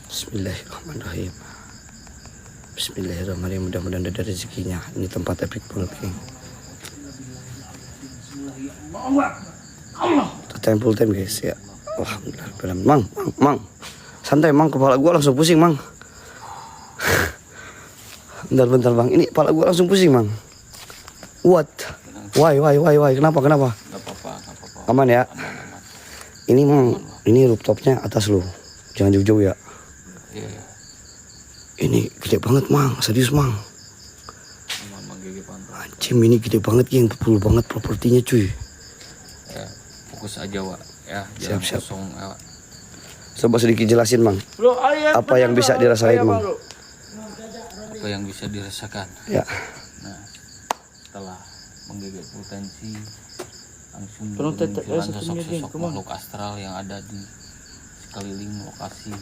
Bismillahirrahmanirrahim. Bismillahirrahmanirrahim. Mudah-mudahan ada rezekinya. Ini tempat epic banget, geng. Kita time time guys ya. Alhamdulillah. Mang. Santai Mang, kepala gua langsung pusing Mang. Bentar Bang. Ini kepala gua langsung pusing Mang. What? Why? Kenapa? Gak apa-apa. Aman ya? Aman. Ini Mang, ini rooftopnya atas lo. Jangan jauh-jauh ya. Iya. Ini gede banget Mang, serius Mang. Mang Gigi pantau. Anjim, ini gede banget geng, betul banget propertinya cuy. Ya, fokus aja Wak. Ya, Siap. kosong ya. Coba sedikit jelasin Mang. Bro, Apa yang bisa dirasain Mang? Apa yang bisa dirasakan? Ya. Nah, setelah menggigit potensi langsung Tolong bermunculan satu menit, sosok-sosok come on. makhluk astral yang ada di sekeliling lokasi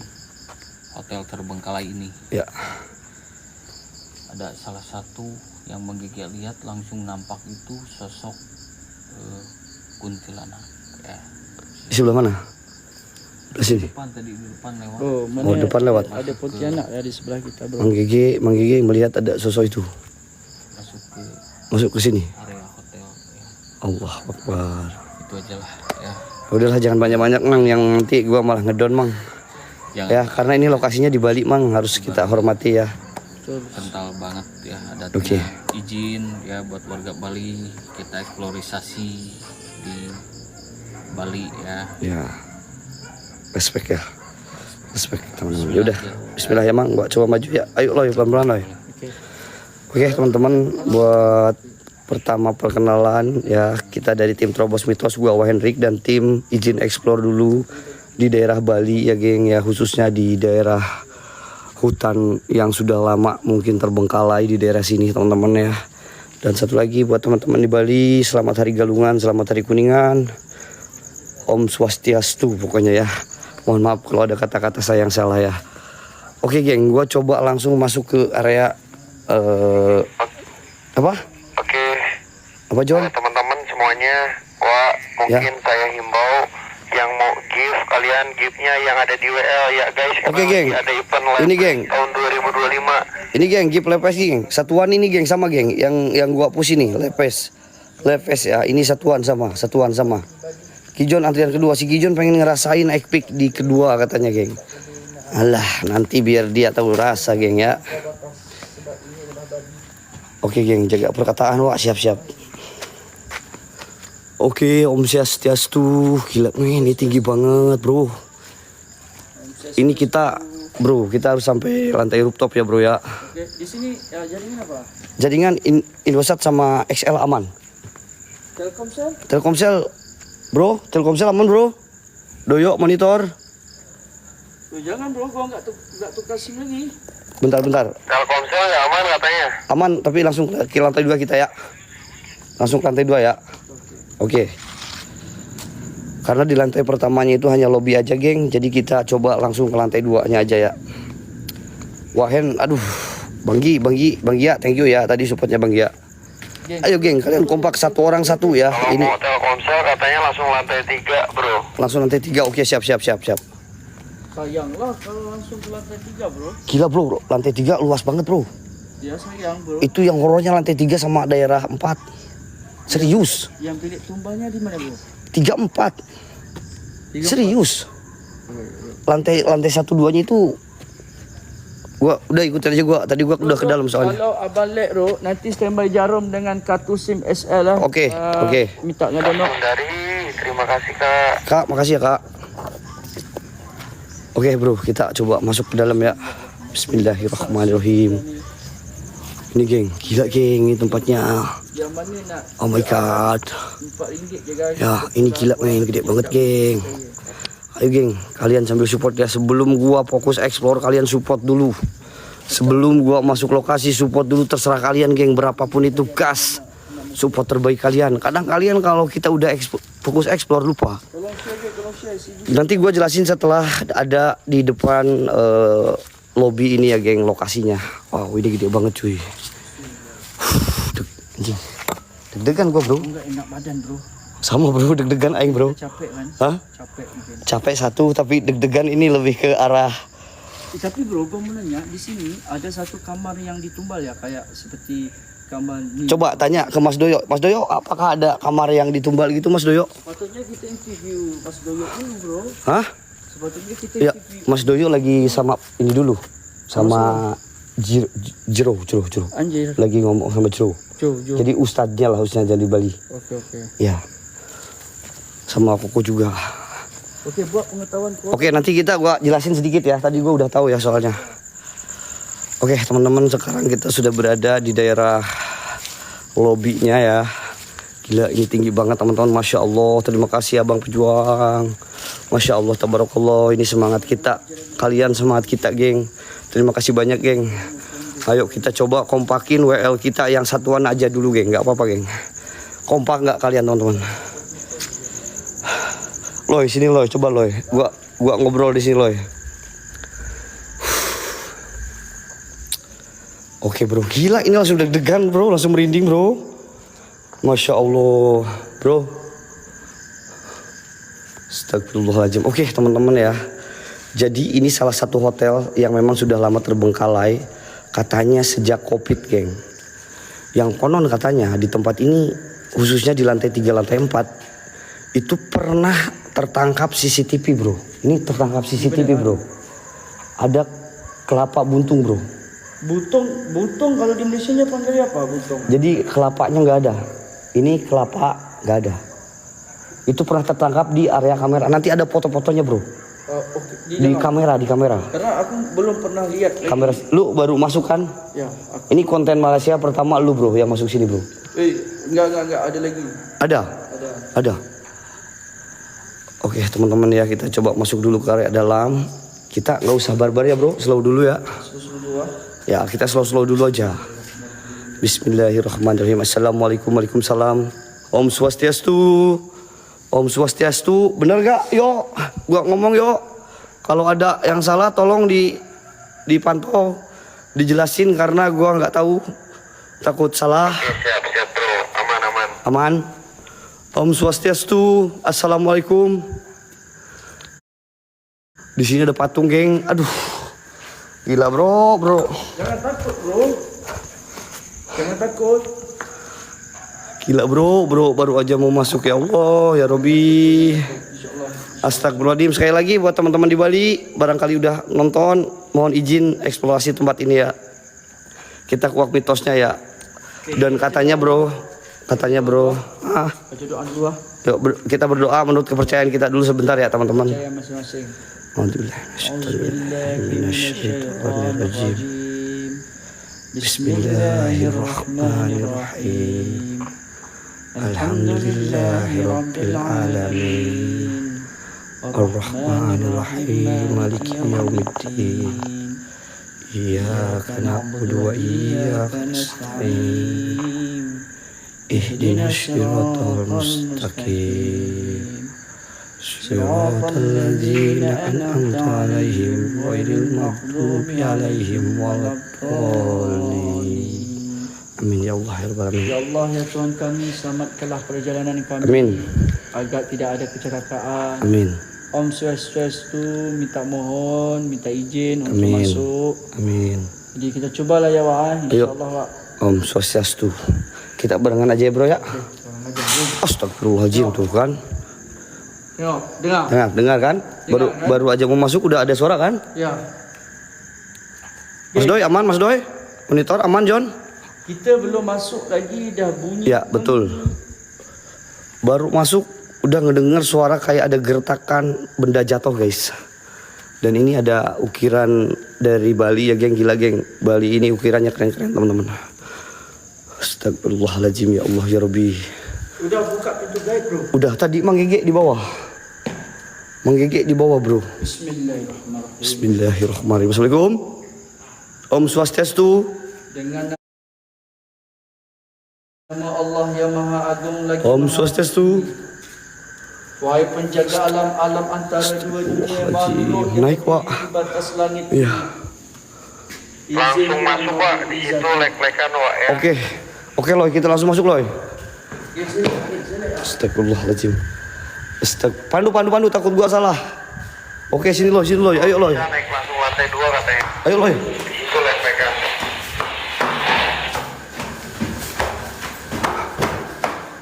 hotel terbengkalai ini. Ya. Ada salah satu yang menggigit lihat langsung nampak itu sosok kuntilanak. Ya. Di sebelah mana? Di sini. Di depan lewat. Oh, depan lewat. Ada Pontianak ya di sebelah kita, Bro. Mang Gigi melihat ada sosok itu masuk ke sini. Area hotel. Ya. Allah Akbar. Itu aja lah ya. Udahlah jangan banyak-banyak Mang, yang nanti gua malah ngedon Mang. Ya, karena ini lokasinya di Bali Mang, harus kita hormati ya. Kental banget ya, ada Oke. izin ya buat warga Bali kita eksplorisasi di Bali ya. Ya. Respect teman-teman. Ya udah, bismillah ya Mang, gua coba maju ya. Ayo loh, pelan-pelan loh. Oke, teman-teman, buat pertama perkenalan ya, kita dari tim Terobos Mitos, gua Hendrik dan tim izin explore dulu di daerah Bali ya geng ya, khususnya di daerah hutan yang sudah lama mungkin terbengkalai di daerah sini teman-teman ya. Dan satu lagi buat teman-teman di Bali, selamat Hari Galungan, selamat Hari Kuningan, Om Swastiastu pokoknya ya. Mohon maaf kalau ada kata-kata saya yang salah ya. Oke geng, gua coba langsung masuk ke area apa? Oke. Apa John? Teman-teman semuanya, mungkin saya himbau yang mau give, kalian give-nya yang ada di WL ya guys. Oke, geng. Ada event live Ini, geng. tahun 2025. Ini geng, Gip Lepes geng. Satuan ini geng sama geng. Yang gua push ini Lepes ya. Ini satuan sama. Kijon antrian kedua. Si Kijon pengen ngerasain epic di kedua katanya geng. Alah, nanti biar dia tahu rasa geng ya. Oke geng, jaga perkataan Wak, siap-siap. Oke, Om Swastiastu. Gila men, ini tinggi banget bro. Ini kita harus sampai lantai rooftop ya bro ya. Oke, di sini ya, jaringan apa? Jaringan Indosat sama XL aman. Telkomsel Telkomsel aman bro. Doyok monitor. Jangan bro, gua nggak tukar SIM lagi. Bentar. Telkomsel nggak aman katanya. Aman, tapi langsung ke lantai 2 kita ya. Langsung ke lantai 2 ya. Oke. Karena di lantai pertamanya itu hanya lobby aja geng, jadi kita coba langsung ke lantai 2-nya aja ya. Wahen, aduh, Bang Gi ya, thank you ya tadi supportnya Bang Gi ya. Ayo geng, kalian kompak satu orang satu ya. Kalau Ini mau Telkomsel katanya langsung lantai 3 bro. langsung lantai 3, oke siap. Sayanglah kalau langsung ke lantai 3 bro. Gila bro, lantai 3 luas banget bro. Ya sayang bro. Itu yang horornya lantai 3 sama daerah 4. Serius. Yang bilik tumbanya di mana bro? 3, 4. Serius. Lantai 1-2-nya itu gua udah ikutin aja tadi gua udah ke dalam soalnya. Kalau abang lek bro, nanti standby jarum dengan kartu SIM SL lah. Oke. Minta ngedonok. Dari terima kasih kak. Kak, makasih ya kak. Oke bro, kita coba masuk ke dalam ya. Bismillahirrahmanirrahim. Ini geng, gila geng, ini tempatnya. Yang mana nak? Oh my god. RM4 je guys. Ya, ini gila men, gede banget geng. Ayo geng, kalian sambil support ya. Sebelum gua fokus explore, kalian support dulu. Sebelum gua masuk lokasi, support dulu, terserah kalian geng, berapapun itu gas. Support terbaik kalian. Kadang kalian kalau kita udah fokus explore lupa. Nanti gua jelasin setelah ada di depan lobby ini ya geng, lokasinya. Wow, ini gede banget cuy. Deg-degan gua bro. Enggak enak badan bro. Sama bro, deg-degan aing bro. Capek kan? Hah? Capek mungkin. Capek satu tapi deg-degan ini lebih ke arah. Tapi bro, gue mau nanya, di sini ada satu kamar yang ditumbal ya, kayak seperti kamar ini. Coba tanya ke Mas Doyo. Mas Doyo, apakah ada kamar yang ditumbal gitu Mas Doyo? Sepatutnya kita interview Mas Doyo dulu bro. Hah? Sepatutnya kita Ya, interview. Mas Doyo lagi sama ini dulu. Sama Jero. Anjir. Lagi ngomong sama Jero. Jo. Jadi ustadznya lah, ustadznya di Bali. Oke. Ya. Sama Koko juga. Oke, buat pengetahuan kau. Oke, nanti gua jelasin sedikit ya. Tadi gua udah tahu ya soalnya. Oke, teman-teman, sekarang kita sudah berada di daerah lobinya ya. Gila, ini tinggi banget teman-teman. Masya Allah, terima kasih Abang Pejuang. Masya Allah, tabarakallah. Ini semangat kita. Kalian semangat kita, geng. Terima kasih banyak, geng. Ayo kita coba kompakin WL kita yang satuan aja dulu, geng. Nggak apa-apa, geng. Kompak nggak kalian, teman-teman? Loy, sini Loy, coba Loy. Gua ngobrol di sini Loy. Oke bro, gila ini langsung deg-degan bro, langsung merinding bro. Masya Allah, bro. Astagfirullahaladzim. Oke teman-teman ya. Jadi ini salah satu hotel yang memang sudah lama terbengkalai. Katanya sejak Covid, geng. Yang konon katanya di tempat ini, khususnya di lantai 3, lantai 4, itu pernah tertangkap CCTV bro. Ini tertangkap CCTV bro. Ada kelapa buntung bro. Buntung kalau di Malaysia nya panggil apa buntung? Jadi kelapanya nggak ada. Ini kelapa nggak ada. Itu pernah tertangkap di area kamera. Nanti ada foto-fotonya bro. Oke. Di kamera. Karena aku belum pernah lihat lagi. Kamera. Lu baru masuk kan? Ya. Ini konten Malaysia pertama lu bro yang masuk sini bro. Enggak ada lagi. Ada. Oke teman-teman ya, kita coba masuk dulu ke area dalam. Kita nggak usah barbar ya bro, slow dulu ya. Ya kita slow dulu aja. Bismillahirrahmanirrahim. Assalamualaikum, waalaikumsalam. Om Swastiastu. Om Swastiastu. Bener gak? Yo, gua ngomong yo. Kalau ada yang salah tolong dipantau, dijelasin karena gua nggak tahu, takut salah. Siap bro, aman. Aman. Om Swastiastu. Assalamualaikum. Di sini ada patung, geng. Aduh. Gila, bro. Jangan takut, bro. Jangan takut. Gila, bro. Baru aja mau masuk, ya Allah, ya Robi. Astagfirullahaladzim. Sekali lagi buat teman-teman di Bali, barangkali udah nonton, mohon izin eksplorasi tempat ini ya. Kita kuak mitosnya ya. Dan katanya bro. Baca doa dulu. Yuk, kita berdoa menurut kepercayaan kita dulu sebentar ya teman-teman. Percaya masing-masing. Bismillahirrahmanirrahim. Bismillahirrahmanirrahim. Alhamdulillahirabbil alamin. Ar-Rahmanirrahim. Maliki yaumiddin. Iyyaka na'budu wa iyyaka nasta'in. Ihdinas siratal mustaqim. صراط الذين أنعمت عليهم غير المغضوب عليهم ولا الضالين. Amin ya Allah ya Rabbal alamin. Ya Allah ya Tuhan kami, selamatkanlah perjalanan kami. Amin. Agar tidak ada kecelakaan. Amin. Om Swastiastu minta izin untuk Amin. masuk. Amin. Jadi kita cobalah ya Wak. Insyaallah Wak. Om Swastiastu. Kita barengan aja ya bro ya. Astagfirullahaladzim tuh kan. Dengar kan? Baru aja mau masuk udah ada suara kan? Ya. Mas Doi aman, Mas Doi? Monitor aman, John? Kita belum masuk lagi dah bunyi. Ya, betul. Baru masuk udah ngedenger suara kayak ada gertakan benda jatuh, guys. Dan ini ada ukiran dari Bali ya, geng. Gila, geng. Bali ini ukirannya keren-keren, teman-teman. Astagfirullahaladzim, ya Allah ya Rabbi. Udah buka pintu gaib, bro. Udah, tadi menggigit di bawah. Bro. Bismillahirrahmanirrahim. Bismillahirrahmanirrahim. Assalamualaikum. Om Swastiastu. Dengan nama Allah yang Maha Agung lagi. Om Swastiastu. Wahai penjaga alam-alam antara dua dunia, makhluk yang Naik, Wak. di batas langit. Iya. Langsung masuk Wak, di situ lek-lekan Wak ya. Oke, Loy, kita langsung masuk, Loy. Izin. Astagfirullahaladzim. Pandu takut gua salah. Oke, sini loh, ayo loh. Ya, naik langsung lantai 2 katanya. Ayo loh. Itu lihat pegang.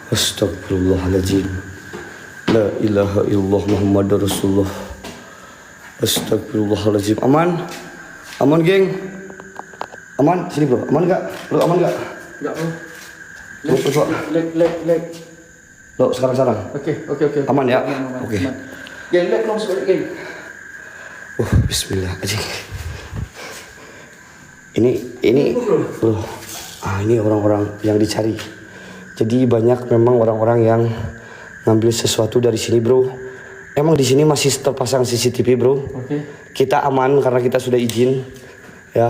Astagfirullahaladzim. La ilaha illallah Muhammadur Rasulullah. Astagfirullahaladzim. Aman geng. Aman, sini bro. Aman gak? Lo aman gak? Enggak, bro. Bro. Leg. Lo sekarang. Oke. Aman ya? Oke. Geng, leg langsung geng. Bismillah aja. Ini bro. Ini orang-orang yang dicari. Jadi banyak memang orang-orang yang ngambil sesuatu dari sini, bro. Emang di sini masih terpasang CCTV, bro. Oke. Kita aman karena kita sudah izin. Ya.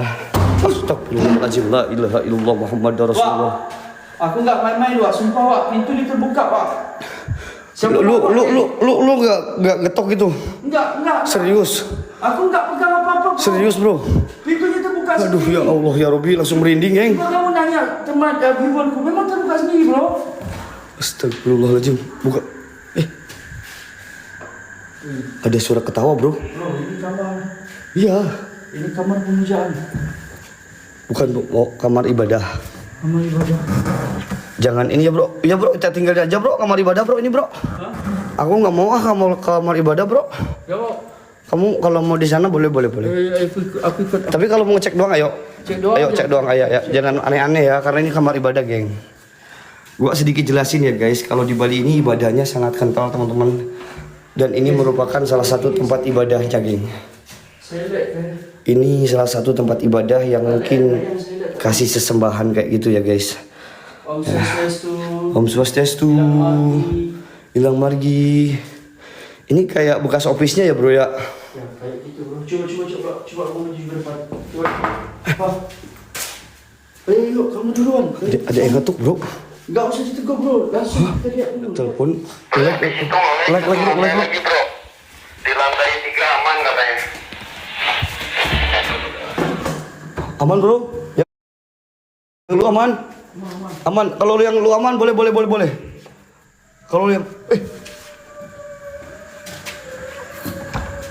Astagfirullahaladzim. La ilaha illallah Muhammadur Rasulullah. Aku nggak main-main, Wak. Sumpah, Wak. Pintu ini terbuka, Wak. Lu nggak getok gitu? Enggak. Serius? Aku nggak pegang apa-apa, bro. Serius, bro? Pintunya terbuka sendiri. Aduh ya Allah ya Robbi, langsung merinding, geng. Coba kamu nanya teman viewerku, memang terbuka sendiri, bro. Astagfirullahaladzim. Buka. Ada suara ketawa, bro. Bro, ini kamar. Iya. Ini kamar pemujaan. Bukan, bro. Mau kamar ibadah. Kamar ibadah. Jangan ini ya, bro. Ya, bro. Kita tinggal aja, bro. Kamar ibadah, bro. Ini, bro. Hah? Aku nggak mau kamar ibadah, bro. Ya, Bro. Kamu kalau mau di sana boleh. Aku ikut. Tapi kalau mau cek doang, ayo. Cek doang. Ayo cek doang, ayo. Ya. Jangan aneh-aneh ya, karena ini kamar ibadah, geng. Gua sedikit jelasin ya, guys. Kalau di Bali ini ibadahnya sangat kental, teman-teman. Dan ini merupakan salah satu tempat ibadahnya, geng. Ini salah satu tempat ibadah yang mungkin kasih sesembahan kayak gitu ya, guys. Om Swastiastu. Om Swastiastu. Ilang Margi. Ini kayak bekas office-nya ya, bro ya. Ya, kayak gitu, bro. Coba aku maju ke depan. Coba. Apa? Ayo, kamu duluan. Ada yang ngetuk, bro. Enggak usah ditegur, bro. Langsung kita lihat dulu. Telepon. Lagi bro. Di lantai 3 aman katanya. Aman, bro. Ya. Lu aman? Aman. Kalau yang lu aman boleh. Kalau yang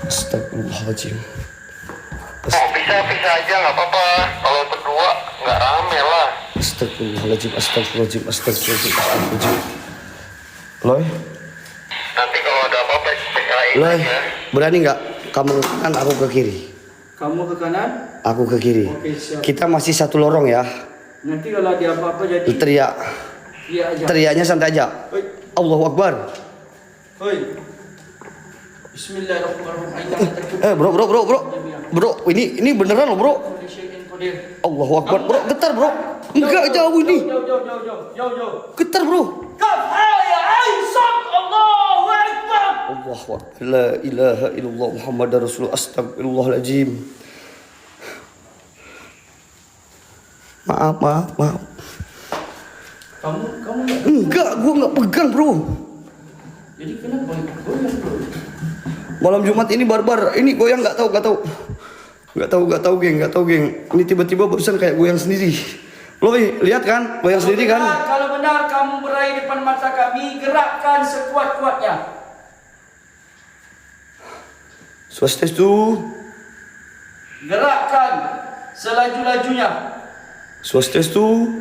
Astagfirullahaladzim. Oh, bisa aja nggak apa-apa. Kalau berdua nggak rame lah. Astagfirullahaladzim. Loy, Nanti kalau ada apa-apa PKI Loy, ya. berani nggak kamu ke kanan, aku ke kiri? Kamu ke kanan. Aku ke kiri. Oke, siap. Kita masih satu lorong ya. Nanti kalau ada apa-apa jadi Teriak. iya aja. Teriaknya santai aja. Oi. Allahu Akbar. Oi. Bismillahirrahmanirrahim. Bro, ini beneran loh, bro. Allahu Akbar, bro. Getar, bro. Enggak jauh ini. Jauh. Getar, bro. Allahu Akbar. Allahu Akbar. La ilaha illallah Muhammadur Rasulullah. Astagfirullahaladzim. Maaf. Kamu Enggak, gua nggak pegang, bro. jadi kenapa goyang, bro? Malam Jumat ini barbar. Ini goyang nggak tahu, geng. Ini tiba-tiba barusan kayak goyang sendiri. Lo lihat kan, goyang sendiri kan? Kalau benar kamu berair depan mata kami, gerakkan sekuat-kuatnya. Swastiastu. Gerakkan selaju-lajunya. Swastiastu.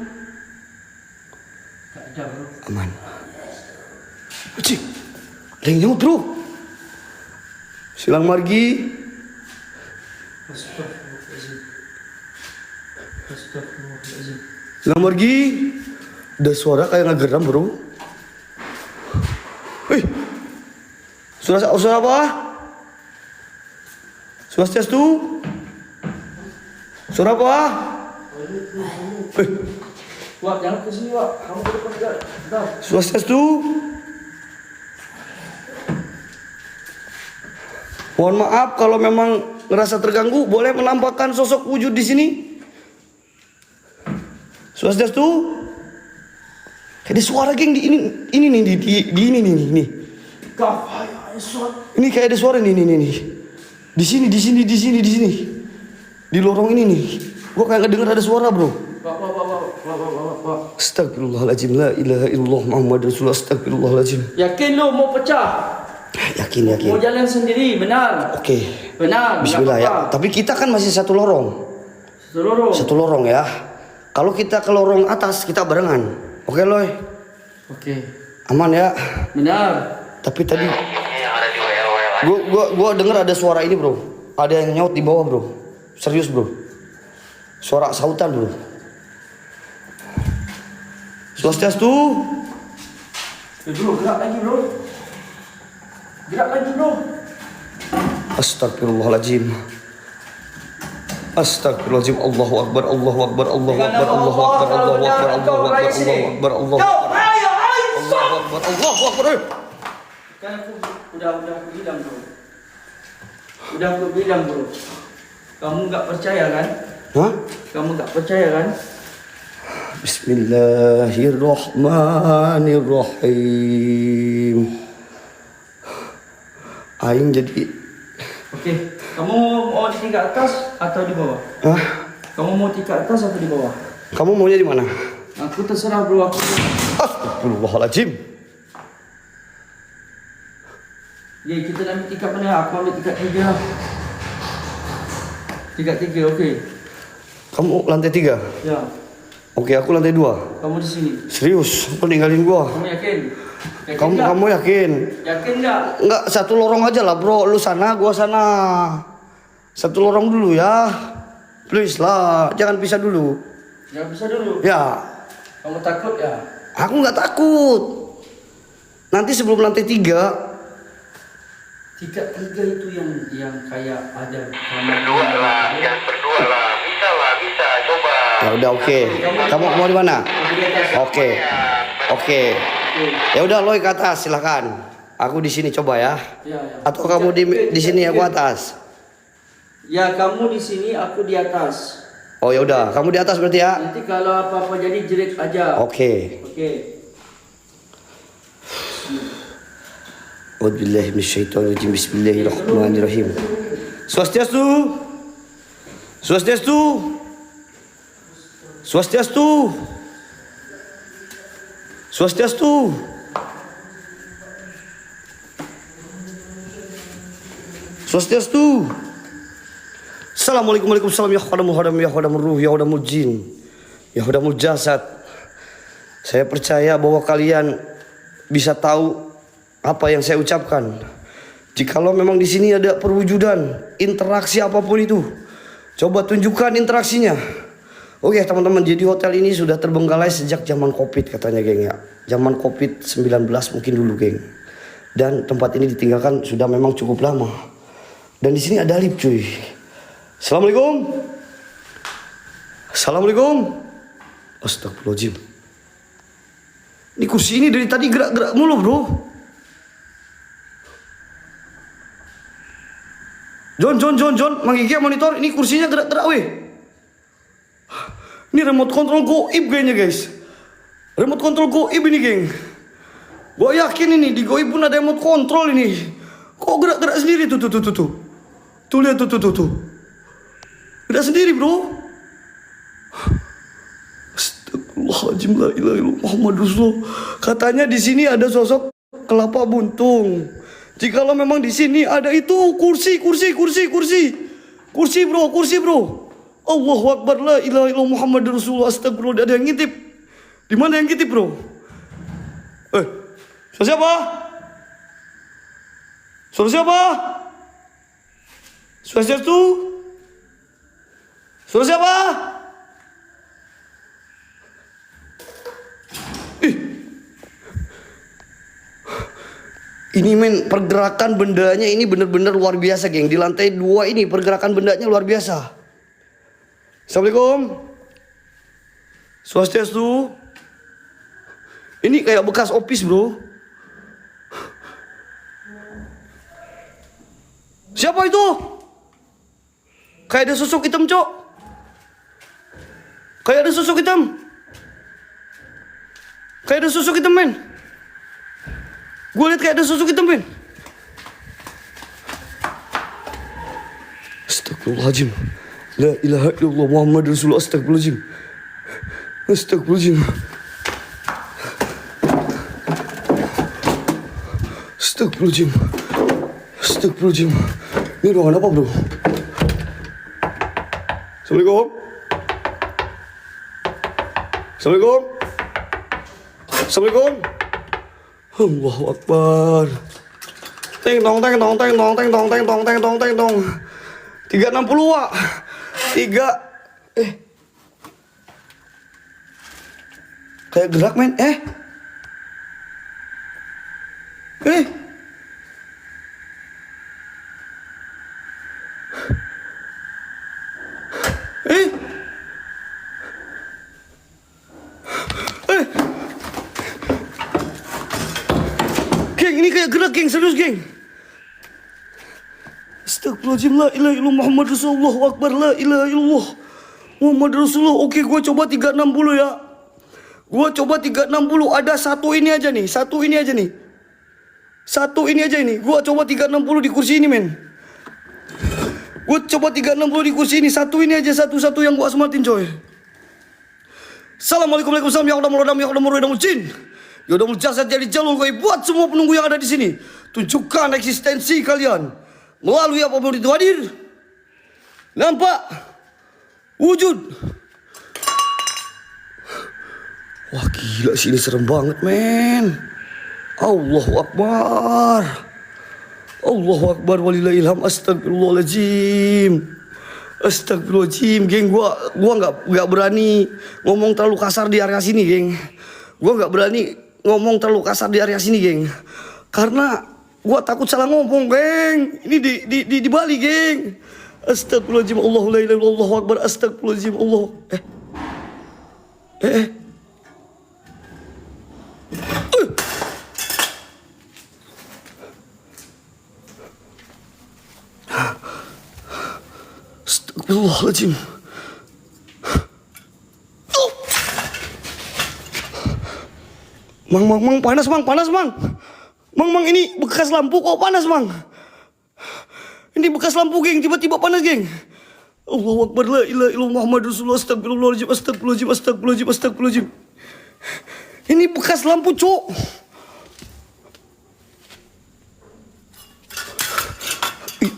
Tak ada, bro. Aman. Cik, ada yang nyaut, bro. Silang Margi. Astagfirullahaladzim. Silang Margi. Ada suara kayak ngegeram, bro. Wih. Suara apa? Swastiastu. Suara apa? Wak, jangan ke sini, Wak. Kamu ke depan juga. Dah. Swastiastu. Mohon maaf kalau memang ngerasa terganggu, boleh menampakkan sosok wujud di sini. Swastiastu. Ada suara, geng, di ini nih. Ini kayak ada suara nih. Di sini. Di lorong ini nih. Gua kayak ngedenger ada suara, bro. Wak. Astagfirullahaladzim. La ilaha illallah Muhammad Rasulullah. Astagfirullahaladzim. Yakin lo mau pecah? Yakin. Mau jalan sendiri, benar? Oke. Benar. Bismillah nggak ya. apa-apa. Tapi kita kan masih satu lorong. Seluruh. Satu lorong ya. Kalau kita ke lorong atas kita barengan. Oke Loy. Oke. Aman ya. Benar. Tapi tadi Yang ada di WL. gua denger ada suara ini bro. Ada yang nyaut di bawah bro. Serius bro. Suara sautan bro. Swastiastu. Bro, gerak lagi bro. Gerak lagi bro. Astagfirullahaladzim. Astagfirullahaladzim. Allahu Akbar. Allahu Akbar. Allahu Akbar. Allahu Akbar. Allahu Akbar. Allahu Akbar. Allahu Akbar. Allahu Akbar. Allahu Akbar. Kan aku udah bilang bro. Udah aku bilang bro. Kamu nggak percaya kan? Hah? Kamu nggak percaya kan? Bismillahirrahmanirrahim. Aing jadi Oke. Kamu mau di tingkat atas atau di bawah? Hah? Kamu mau tingkat atas atau di bawah? Kamu maunya di mana? Aku terserah bro. Aku Astagfirullahaladzim. Ya, kita nak ambil tingkat mana? Aku ambil tingkat 3. Tingkat 3, okey. Kamu lantai 3? Ya. Oke, aku lantai 2. Kamu di sini. Serius? Kau ninggalin gua? Kamu yakin? Kamu yakin? Yakin enggak? Enggak, satu lorong aja lah bro. Lu sana, gua sana. Satu lorong dulu ya. Please lah, jangan pisah dulu. Jangan bisa dulu. Ya, Kamu takut ya? aku nggak takut. Nanti sebelum lantai 3. Tingkat 3 itu yang kayak ada kamar. Berdua lah, jangan berdua lah. Bisa, coba. Ya udah oke. Kamu mau di mana? Oke. Oke. Ya udah Loy ke atas silakan. Aku di sini coba ya. Ya. Atau kamu di sini aku atas. Ya, kamu di sini, aku di atas. Oh ya udah, kamu di atas berarti ya. Nanti kalau apa-apa jadi jerit aja. Oke. Oke. A'udzubillahi minasyaitonirrajim. Bismillahirrahmanirrahim. Swastiastu. Swastiastu. Swastiastu. Swastiastu. Swastiastu. Assalamualaikum warahmatullahi wabarakatuh. Ya khadamul ruh, ya khadamul jin, ya khadamul jasad. Saya percaya bahwa kalian bisa tahu apa yang saya ucapkan. Jikalau memang di sini ada perwujudan interaksi apapun itu, coba tunjukkan interaksinya. Oke teman-teman, jadi hotel ini sudah terbengkalai sejak zaman Covid katanya geng ya. Zaman Covid-19 mungkin dulu geng. Dan tempat ini ditinggalkan sudah memang cukup lama. Dan di sini ada lift cuy. Assalamualaikum. Assalamualaikum. Astagfirullahaladzim. Ini kursi ini dari tadi gerak-gerak mulu bro. John, manggil monitor. Ini kursinya gerak-gerak weh. Ini remote control goib kayaknya guys. Remote control goib ini geng. Gua yakin ini di goib pun ada remote control ini. Kok gerak-gerak sendiri tuh. Tuh lihat tuh. Gerak sendiri bro. Astagfirullahaladzim, la ilaha illallah Muhammad Rasulullah. Katanya di sini ada sosok kelapa buntung. Jikalau memang di sini ada itu kursi bro. Allahu Akbar, la ilaha illallah Muhammad Rasulullah. Astagfirullah, ada yang ngintip. Di mana yang ngintip bro? Suara siapa? Suara siapa? Swastiastu? Suara siapa? Ini men, pergerakan bendanya ini benar-benar luar biasa geng. Di lantai 2 ini pergerakan bendanya luar biasa. Assalamualaikum. Swastiastu. Ini kayak bekas office bro. Siapa itu? Kayak ada sosok hitam cok. Kayak ada sosok hitam men. Gue lihat kayak ada sosok hitam men. Astagfirullahaladzim. La ilaha illallah Muhammad Rasulullah. Astagfirullahaladzim. Astagfirullahaladzim. Astagfirullahaladzim. Astagfirullahaladzim. Ini ruangan apa bro? Assalamualaikum. Assalamualaikum. Assalamualaikum. Allahu Akbar. Teng dong teng dong teng dong teng dong teng dong teng dong teng dong. 360 Wak. 3 kayak gerak men. Geng, ini kayak gerak geng, serius geng. Astagfirullahaladzim, la ilaha illallah Muhammad Rasulullah Akbar, la ilaha illallah Muhammad Rasulullah. Oke, gua coba 360 ya. Gua coba 360, ada satu ini aja nih, satu ini aja nih. Satu ini aja ini. Gua coba 360 di kursi ini, men. Gua coba 360 di kursi ini, satu ini aja, satu-satu yang gua asmatin, coy. Assalamualaikum warahmatullahi wabarakatuh. Ya udah mulai jin. Ya udah jasad jadi jalur gue buat semua penunggu yang ada di sini. Tunjukkan eksistensi kalian melalui apapun itu hadir. Nampak wujud. Wah gila sih, ini serem banget men. Allahu Akbar. Allahu Akbar walillahilham. Astagfirullahaladzim. Astagfirullahaladzim, geng. Gua nggak berani ngomong terlalu kasar di area sini, geng. Gua nggak berani ngomong terlalu kasar di area sini, geng. Karena gua takut salah ngomong, geng. Ini di Bali, geng. Astagfirullahaladzim. Allahu la ilaha illallah, Allahu Akbar. Astagfirullahaladzim. Allah. Astagfirullahaladzim. Mang, panas, Mang. Mang, ini bekas lampu kok panas, Mang. Ini bekas lampu, geng, tiba-tiba panas, geng. Allahu Akbar, la ilaha illallah Muhammad Rasulullah. Astagfirullahaladzim. Ini bekas lampu, cok.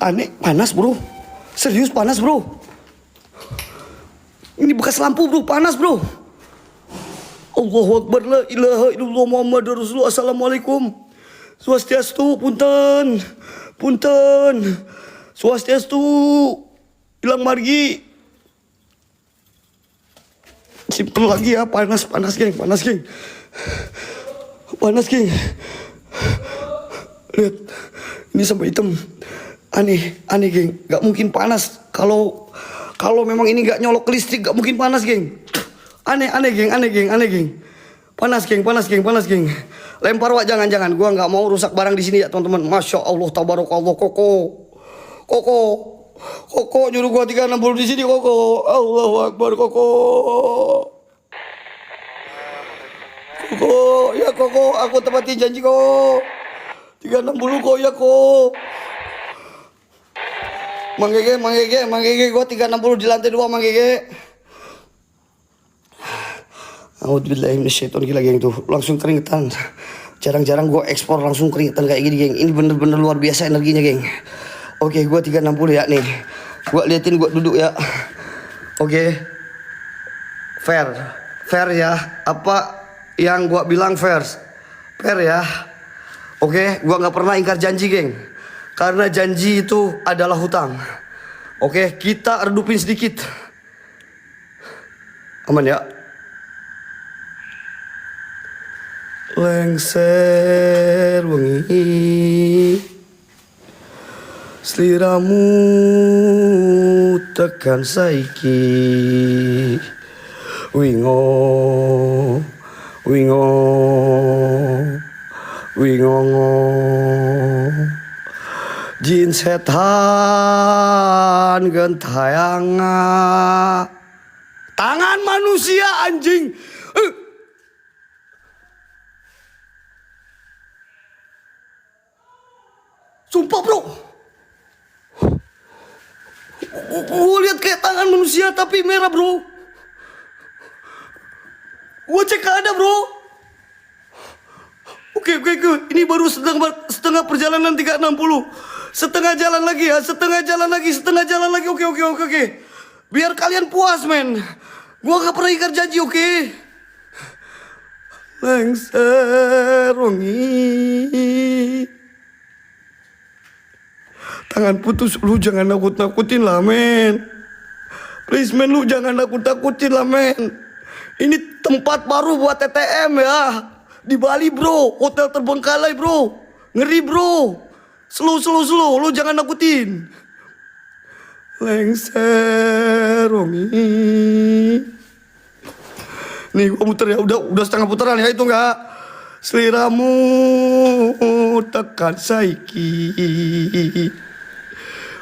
Aneh, panas, bro. Serius panas, bro. Ini bekas lampu, bro, panas, bro. Allahu Akbar, la ilaha illallah Muhammad Rasulullah. Assalamualaikum. Swastiastu, punten. Swastiastu, bilang margi. Simpen lagi ya, panas, geng. Lihat, ini sampai hitam. Aneh, geng. Gak mungkin panas. Kalau memang ini gak nyolok ke listrik, gak mungkin panas, geng. Aneh, geng. Panas, geng. Lempar, Wak, jangan. Gua nggak mau rusak barang di sini ya, teman-teman. Masya Allah, tabarakallah, Koko nyuruh gua 360 di sini, Koko. Allahu Akbar, Koko. Ya Koko, aku tepati janji, Koko. 360 kok ya, Koko. Mang Gege, gua 360 di lantai 2, Mang Gege. Alhamdulillah, gila, geng, tuh langsung keringetan. Jarang-jarang gue ekspor langsung keringetan kayak gini, geng. Ini bener-bener luar biasa energinya, geng. Oke, gue 360 ya nih. Gue liatin, gue duduk ya. Oke. Fair ya. Apa yang gue bilang fair ya. Oke, gue nggak pernah ingkar janji, geng. Karena janji itu adalah hutang. Oke, kita redupin sedikit. Aman ya. Lengser wengi sliramu tekan saiki wingo jin setan gentayanga tangan manusia, anjing. Sumpah, bro. Gue lihat kayak tangan manusia tapi merah, bro. Gua cek keadaan bro. Oke. Ini baru setengah perjalanan 360. Setengah jalan lagi ya. Setengah jalan lagi. Oke. Biar kalian puas men. Gua gak pernah ingkar janji, oke? Lengser wangi. Tangan putus, lu jangan nakut-nakutin lah men. Please men, lu jangan nakut-nakutin lah men. Ini tempat baru buat TTM ya. Di Bali bro, hotel terbengkalai bro. Ngeri bro. Slow, lu jangan nakutin. Lengser wangi. Nih gua muter ya, udah setengah putaran ya, itu enggak. Seliramu tekan saiki.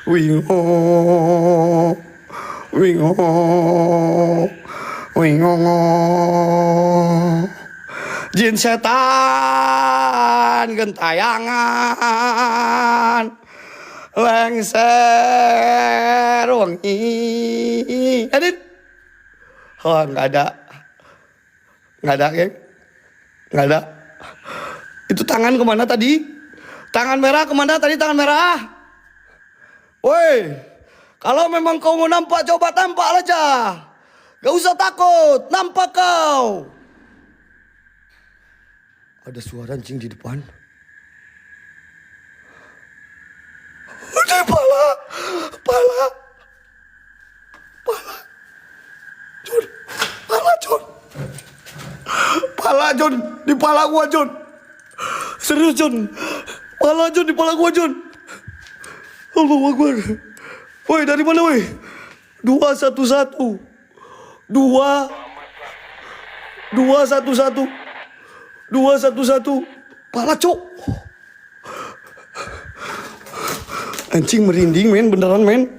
Wingo. Jin setan gentayangan. Lengser wangi. Edit. Oh, nggak ada, geng. Nggak ada. Itu tangan kemana tadi? Tangan merah kemana tadi? Tangan merah. Woi, kalau memang kau mau nampak, coba tampak aja. Gak usah takut, nampak kau. Ada suara anjing di depan. Udah pala. Pala John, di pala gua John. Serius John. Pala John di pala gua John. Allahu Akbar. Woi, dari mana woi? 211. 211. Pala cok. Anjing merinding men, beneran men.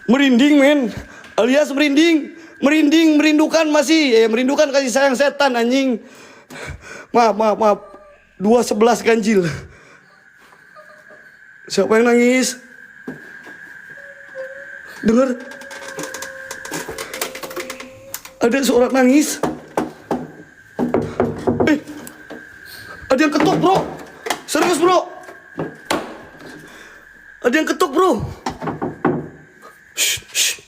Merinding men. Alias merinding. Merindukan kasih sayang setan anjing. Maaf. 211 ganjil. Siapa yang nangis? Dengar. Ada seorang nangis. Ada yang ketuk bro. Serius bro. Ada yang ketuk bro. Shh.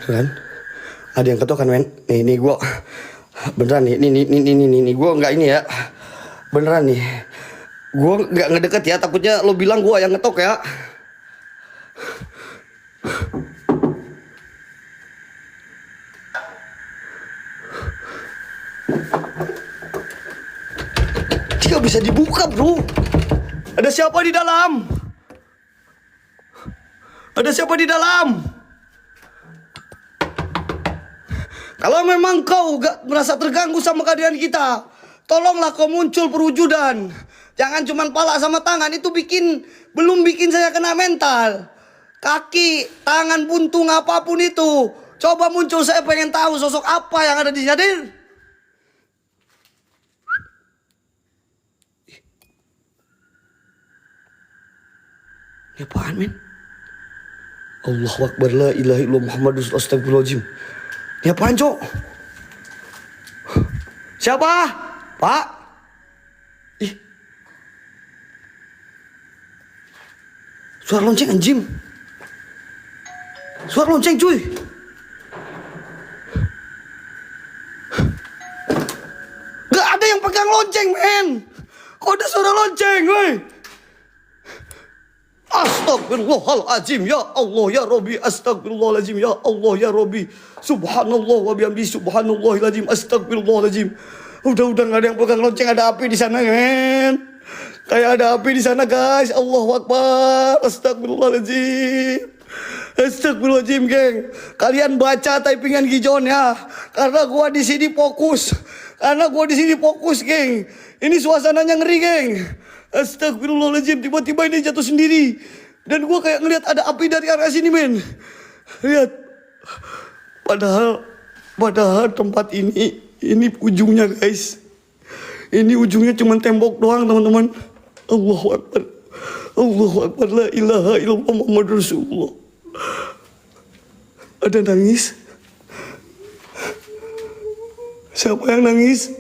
Kan? Ada yang ketuk kan men? Nih gua beneran nih. Nih gua nggak ini ya. Beneran nih. Gua nggak ngedeket ya. Takutnya lo bilang gua yang ngetok ya. Dia bisa dibuka bro. Ada siapa di dalam? Kalau memang kau gak merasa terganggu sama keadaan kita, tolonglah kau muncul perwujudan. Jangan cuma pala sama tangan, itu belum bikin saya kena mental. Kaki, tangan, buntung, apapun itu. Coba muncul, saya pengen tahu sosok apa yang ada di sini. Ini apaan men? Allahu Akbar, la ilaha illallah Muhammadur Rasulullah, astagfirullahaladzim. Ini apaan cok? Siapa? Pak? Ih. Suara lonceng anjing. Suara lonceng cuy. Gak ada yang pegang lonceng men. Kok ada suara lonceng woi? Astagfirullahaladzim ya Allah ya Rabbi. Astagfirullahaladzim ya Allah ya Rabbi. Subhanallah wa bihamdi subhanallahiladzim. Astagfirullahaladzim. Udah gak ada yang pegang lonceng. Ada api di sana men. Kayak ada api di sana guys. Allahu Akbar. Astagfirullahaladzim. Astagfirullahaladzim geng. Kalian baca typingan Gijon ya. Karena gua di sini fokus. Geng. Ini suasananya ngeri geng. Astagfirullahaladzim, tiba-tiba ini jatuh sendiri. Dan gue kayak ngeliat ada api dari arah sini men. Lihat. Padahal tempat ini ujungnya guys. Ini ujungnya cuma tembok doang teman-teman. Allahu Akbar. La ilaha illallah Muhammadur Rasulullah. Ada nangis. Siapa yang nangis?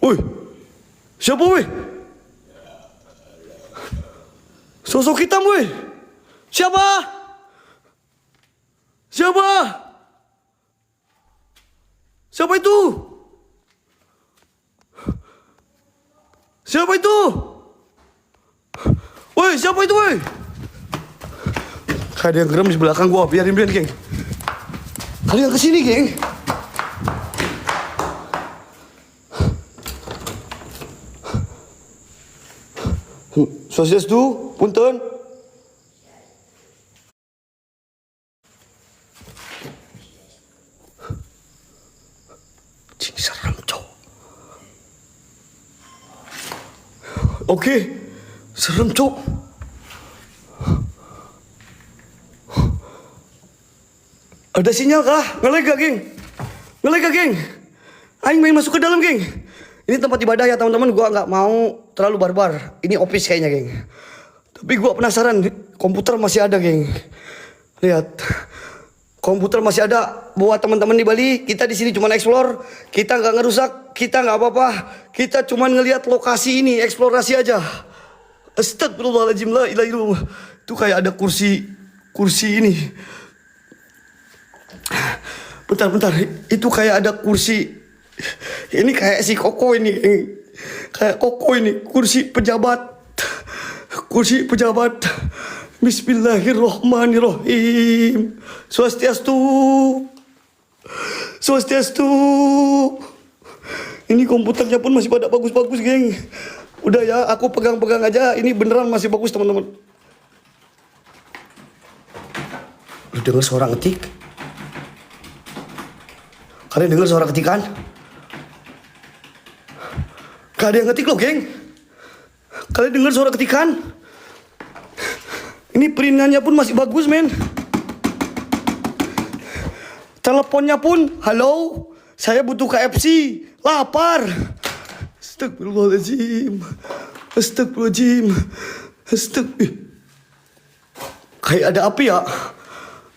Woi, siapa woi? Sosok hitam woi. Siapa? Siapa? Siapa itu? Siapa itu? Woi, siapa itu woi? Kayak ada yang geram di belakang gua, biarin geng. Kalian kesini geng. Swastiastu, punten. Cing seram cowok. Oke, serem cowok. Ada sinyal kah? Ngelag gak geng? Ngelag gak geng? Aing main masuk ke dalam geng. Ini tempat ibadah ya teman-teman, gua nggak mau terlalu barbar. Ini office kayaknya geng. Tapi gua penasaran, komputer masih ada geng. Lihat, komputer masih ada. Buat teman-teman di Bali, kita di sini cuma explore, kita nggak ngerusak, kita nggak apa-apa. Kita cuma ngelihat lokasi ini, eksplorasi aja. Astagfirullahaladzim, la ilaha illallah. Itu kayak ada kursi ini. Bentar, itu kayak ada kursi. Ini kayak si Koko ini, kayak Koko ini, kursi pejabat. Bismillahirrohmanirrohim. Swastiastu. Ini komputernya pun masih pada bagus-bagus geng. Udah ya, aku pegang-pegang aja. Ini beneran masih bagus teman-teman. Lu dengar suara ngetik? Kalian dengar suara ketikan? Gak ada yang ngetik loh geng. Kalian dengar suara ketikan? Ini peringannya pun masih bagus men. Teleponnya pun, halo, saya butuh KFC, lapar. Astagfirullahaladzim. Kayak ada api ya.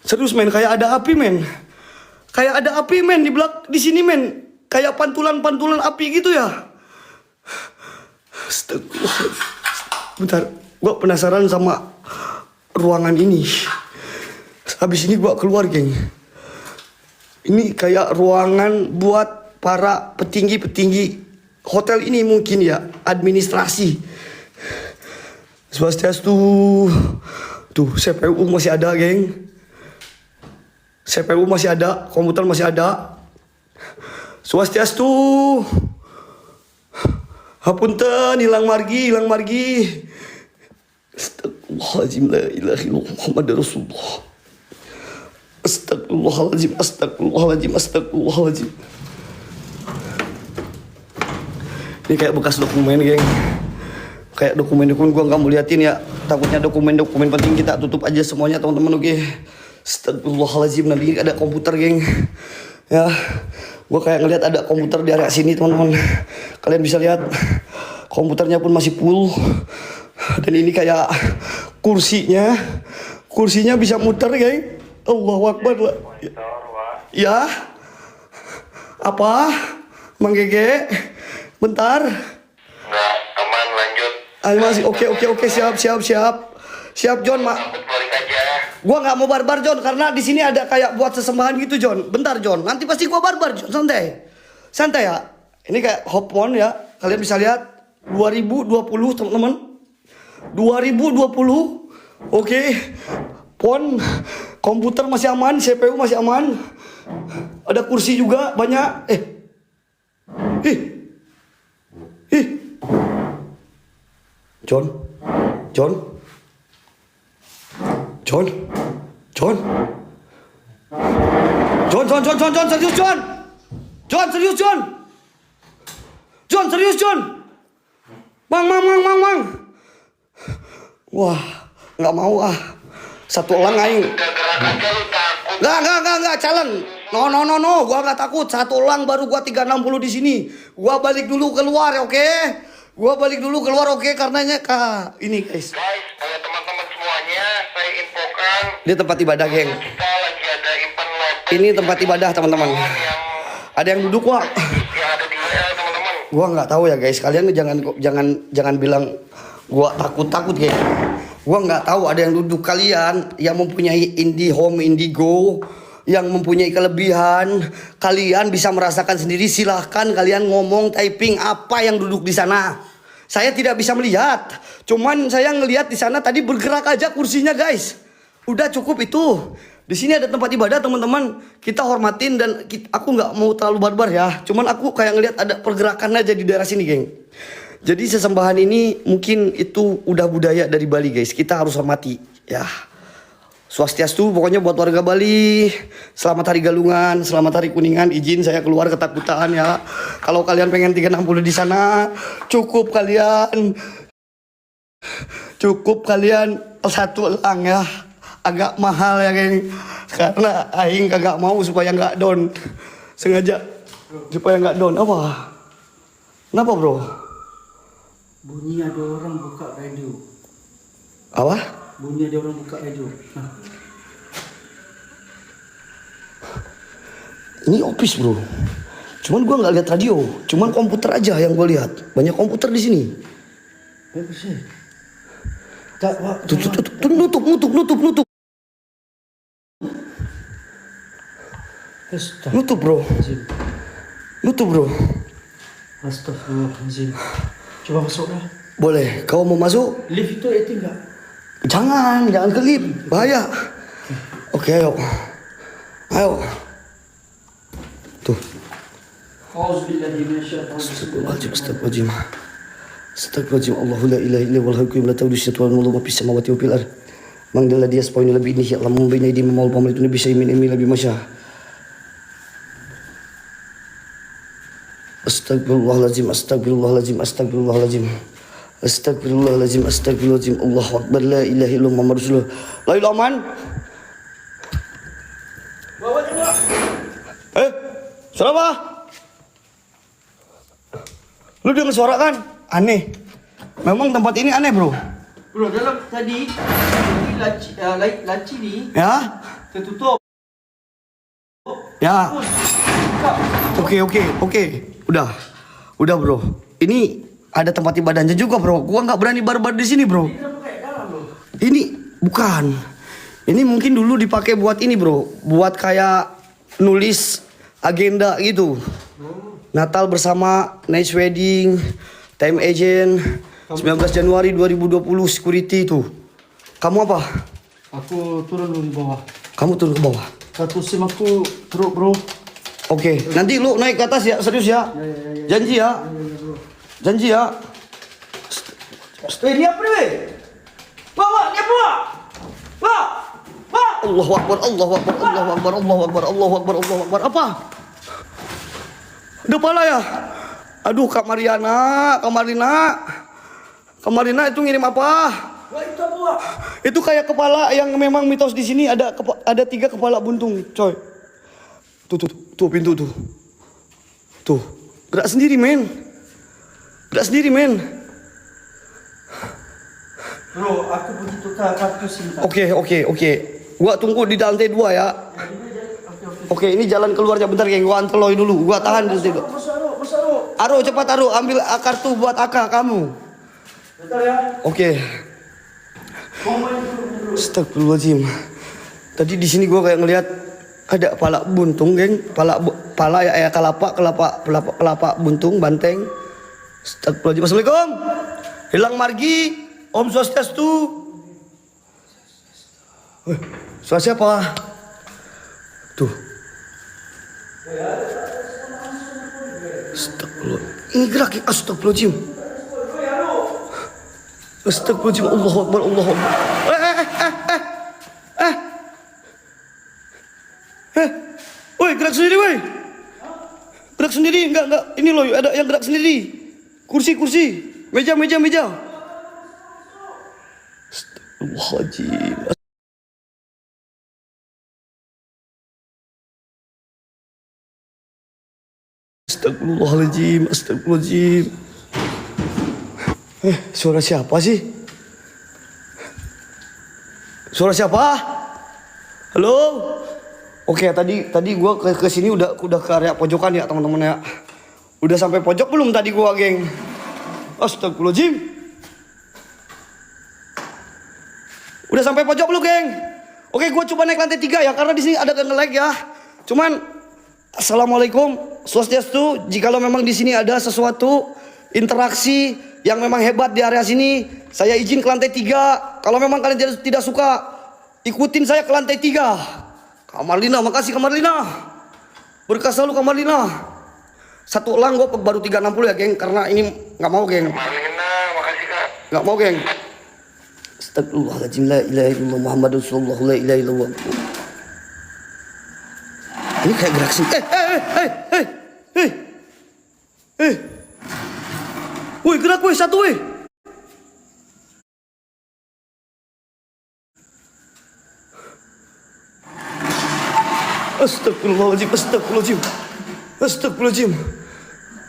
Serius men, kayak ada api men. Kayak ada api men di sini men. Kayak pantulan api gitu ya. Astagfirullah. Bentar, gue penasaran sama ruangan ini. Habis ini gue keluar geng. Ini kayak ruangan buat para petinggi-petinggi hotel ini mungkin ya, administrasi. Swastiastu. Tuh, CPU masih ada geng. CPU masih ada, komputer masih ada. Swastiastu. Hapunten, hilang margi. Astagfirullahaladzim, la ilaha illallah Muhammad Rasulullah. Astagfirullahaladzim. Ini kayak bekas dokumen geng. Kayak dokumen gua nggak mau liatin ya. Takutnya dokumen penting kita tutup aja semuanya teman-teman, oke. Astagfirullahaladzim, nanti ada komputer geng. Ya, gue kayak ngeliat ada komputer di area sini teman-teman. Kalian bisa lihat komputernya pun masih full. Dan ini kayak kursinya bisa muter geng. Allahu Akbar. Ya, apa? Mang Gege, bentar. Enggak, aman, lanjut. Ayo masih oke, siap John mak. Balik aja. Gua nggak mau barbar John, karena di sini ada kayak buat sesembahan gitu John. Bentar John, nanti pasti gua barbar John, santai ya. Ini kayak hopon ya, kalian bisa lihat 2020 teman-teman. 2020, oke. Pon, komputer masih aman, CPU masih aman. Ada kursi juga banyak. John, serius John. Mang. Wah, nggak mau ah. Satu elang aing. Udah gerak aja lu takut. Nggak, challenge. No, gua nggak takut. Satu elang baru gua 360 di sini. Gua balik dulu keluar, oke? Gua balik dulu keluar, oke? Karenanya ini guys. Guys, teman-teman semuanya, saya infokan Ini tempat ibadah, geng. kita lagi ada event live Ini tempat ibadah, teman-teman. yang Ada yang duduk, Wak. ada di WL, teman-teman. Gua nggak tahu ya, guys. Kalian jangan bilang gua takut, geng. Gua nggak tahu ada yang duduk. Kalian yang mempunyai IndiHome, Indigo, yang mempunyai kelebihan, kalian bisa merasakan sendiri. Silahkan kalian ngomong, typing apa yang duduk di sana. Saya tidak bisa melihat, cuman saya ngelihat di sana tadi bergerak aja kursinya, guys. Udah cukup itu. Di sini ada tempat ibadah, teman-teman. Kita hormatin dan aku nggak mau terlalu barbar ya. Cuman aku kayak ngelihat ada pergerakan aja di daerah sini, geng. Jadi sesembahan ini mungkin itu udah budaya dari Bali, guys. Kita harus hormati, ya. Swastiastu pokoknya buat warga Bali. Selamat Hari Galungan, selamat Hari Kuningan. Izin saya keluar ketakutan ya. Kalau kalian pengen 360 di sana, cukup kalian satu elang ya. Agak mahal ya, geng. Karena aing kagak mau supaya nggak down. Sengaja supaya nggak down. Apa? Kenapa, bro? Bunyi ada orang buka radio. Apa? Bunyi ada orang buka radio. Nah. Ini office, bro. Cuman gua nggak lihat radio, cuman komputer aja yang gua lihat. Banyak komputer di sini. Bagus ya. Tuh, nutup. Nutup, bro. Nutup, bro. Astagfirullahaladzim. Coba masuk dah. Boleh. Kau mau masuk? Lift itu enggak? Jangan ke lift, bahaya. Oke, ayo. Tuh. Astagfirullahaladzim. Allahu la ilaha illa huwal hayyul qayyum la ta'khudhuhu sinatun wa la nawm ma fis samawati wa fil ardh. Man dzal ladzi yasfa'u illa bi idnihi ya'lamu ma bayna aydihim wa ma khalfahum wa la yuhituna bi shay'in min ilmihi illa bima syaa'. Astagfirullahaladzim. Allahu Akbar, la ilaha illallah Muhammadur Rasulullah. La ilaha man. Bawa coba. Suara apa? Lu dengar suara kan? Aneh. Memang tempat ini aneh, bro. Bro, dalam tadi laci ni Ya? tertutup. Ya. Buka. Oke. Udah, bro. Ini ada tempat ibadahnya juga, bro. Gua nggak berani barbar di sini, bro. Ini bukan. Ini mungkin dulu dipakai buat ini, bro. Buat kayak nulis agenda gitu. Natal bersama, nice wedding, time agent, 19 Januari 2020 security itu. Kamu apa? Aku turun dulu di bawah. Kamu turun ke bawah. Kartu SIM aku teruk, bro. Oke, nanti lu naik ke atas ya, serius ya. Janji ya. Janji ya. Dia apa ni? Bawa, dia bawa. Bawa. Allahu Akbar. Apa? Ada pala ya? Aduh, Kak Marina itu ngirim apa? Wah, itu apa? Itu kayak kepala yang memang mitos di sini ada 3 kepala buntung, coy. Tuh pintu tuh. Tuh, gerak sendiri, men. Bro, aku pergi tukar kartu SIM. Oke. Gua tunggu di lantai 2 ya. Oke, ini jalan keluarnya bentar, geng. Gua anteloy dulu. Gua tahan di situ. Masuk. Aro, cepat Aro, ambil kartu buat Aka kamu. Bentar ya. Oke. Astagfirullahaladzim. Tadi di sini gua kayak ngelihat ada kepala buntung, geng. Kepala ya kelapa buntung, banteng. Astagfirullahaladzim. Assalamualaikum. Hilang margi. Om Swastiastu. Suara siapa? Tuh. Astagfirullah. Ini gerak ya. Astagfirullahaladzim. Allahu Akbar. Woi, gerak sendiri, woi. Gerak sendiri, enggak. Ini loh, ada yang gerak sendiri. Kursi. Meja. Astagfirullahaladzim. Astagfirullahaladzim. Suara siapa sih? Suara siapa? Halo? Oke, tadi gua ke sini udah ke area pojokan ya, teman-teman ya. Udah sampai pojok belum tadi gua, geng? Astagfirullahaladzim. Udah sampai pojok belum, geng? Oke, gua coba naik lantai 3 ya, karena di sini ada nge-lag ya. Cuman Assalamualaikum, Swastiastu. Jikalau memang di sini ada sesuatu interaksi yang memang hebat di area sini, saya izin ke lantai 3. Kalau memang kalian tidak suka, ikutin saya ke lantai 3. Kamarlina, makasih Kamarlina. Berkah selalu Kamarlina. Satu elang gue baru 360 ya, geng, karena ini nggak mau, geng. Marlina, makasih Kak. Nggak mau, geng. Astagfirullahaladzim, la ilaha illallah Muhammadun sallallahu la ilaha illallah. Ini kayak gerak sih. Woi, gerak woi, satu woi. Astagfirullahaladzim, astagfirullahaladzim. Astagfirullahaladzim.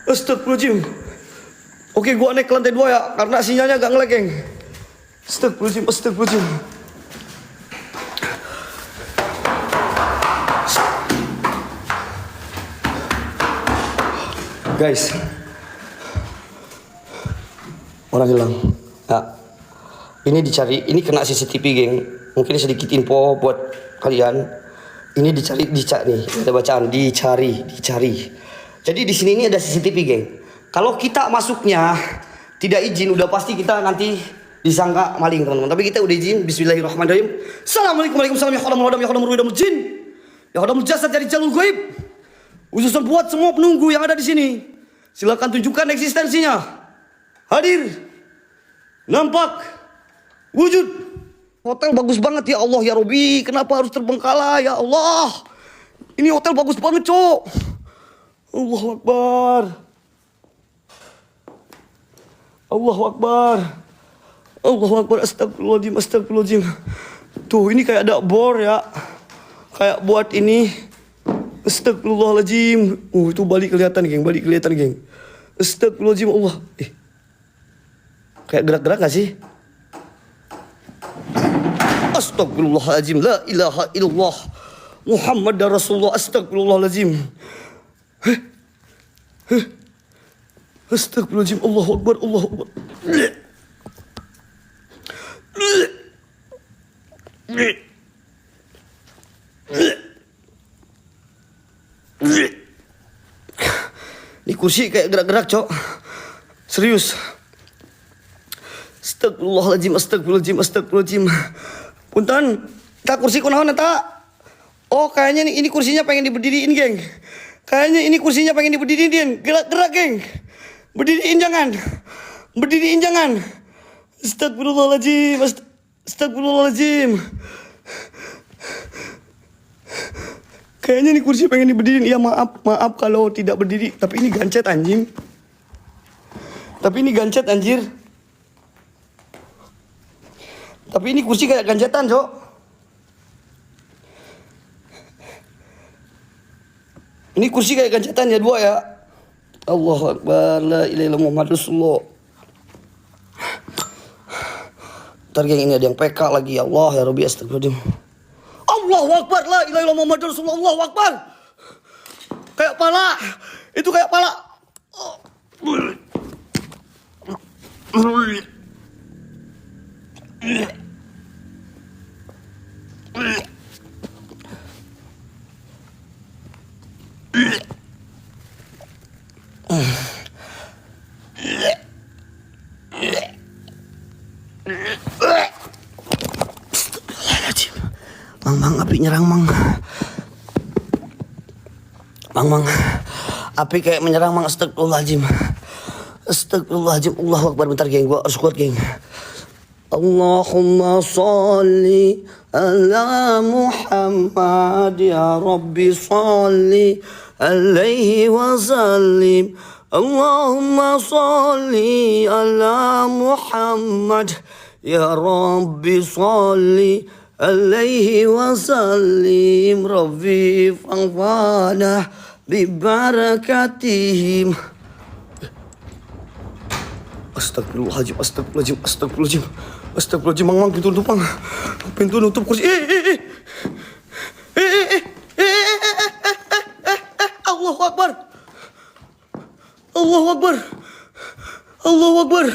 Astagfirullahaladzim. Oke, gua naik ke lantai 2 ya, karena sinyalnya agak nge-lag, geng. Astagfirullahaladzim, astagfirullahaladzim. Guys, orang hilang. Nah, ini dicari, ini kena CCTV, geng. Mungkin sedikit info buat kalian. Ini dicari nih, ada bacaan dicari. Jadi di sini ini ada CCTV, geng. Kalau kita masuknya tidak izin, udah pasti kita nanti disangka maling, teman-teman. Tapi kita udah izin. Bismillahirrahmanirrahim. Assalamualaikum warahmatullahi wabarakatuh. Ya khodamul jin, ya khodamul jasad dari jalur gaib. Khususan buat semua penunggu yang ada di sini. Silakan tunjukkan eksistensinya. Hadir, nampak, wujud. Hotel bagus banget ya Allah ya Robi. Kenapa harus terbengkalai ya Allah? Ini hotel bagus banget, cok. Allahu Akbar. Allahu Akbar. Allahu Akbar. Astagfirullahaladzim, astagfirullahaladzim. Tuh, ini kayak ada bor ya. Kayak buat ini. Astagfirullahaladzim. Itu balik kelihatan, geng. Astagfirullahaladzim, Allah. Kayak gerak-gerak gak sih? Astagfirullahaladzim. La ilaha illallah Muhammad Rasulullah. Astagfirullahaladzim. Astagfirullahaladzim. Allahu Akbar. Allahu Akbar. Ini kursi kayak gerak-gerak, cok. Serius. Astagfirullahaladzim. Punten, tak kursi kunaon eta? Oh, kayaknya ini kursinya pengen diberdiriin, geng. Gerak-gerak, geng. Berdiriin jangan. Astagfirullahaladzim. Kayaknya ini kursi pengen diberdiriin. Ya maaf kalau tidak berdiri. Tapi ini gancet anjir. Tapi ini kursi kayak gancetan, cok. Ini kursi kayak gancetan ya, 2 ya. Allahu Akbar. La ilaha illallah Muhammadur Rasulullah. Ntar, geng, ini ada yang PK lagi. Ya Allah ya Rabbi, astagfirullahaladzim. Allahu Akbar. La ilaha illallah Muhammadur Rasulullah. Allahu Akbar. Kayak pala. Itu kayak pala. Mang, api nyerang, Mang. Mang, api kayak menyerang, Mang. Astagfirullahaladzim. Allahu Akbar. Bentar, geng, gua harus kuat, geng. Allahumma salli ala Muhammad ya Rabbi salli alaihi wa sallim. Allahumma salli ala Muhammad ya Rabbi salli alaihi wa sallim. Rabbi fangfana bi barakatihim. Astagfirullahaladzim, astagfirullahaladzim, astagfirullahaladzim, astagfirullahaladzim, mang, pintu nutup, mang. Pintu nutup kursi. Allahu Akbar. Allahu Akbar. Allahu Akbar.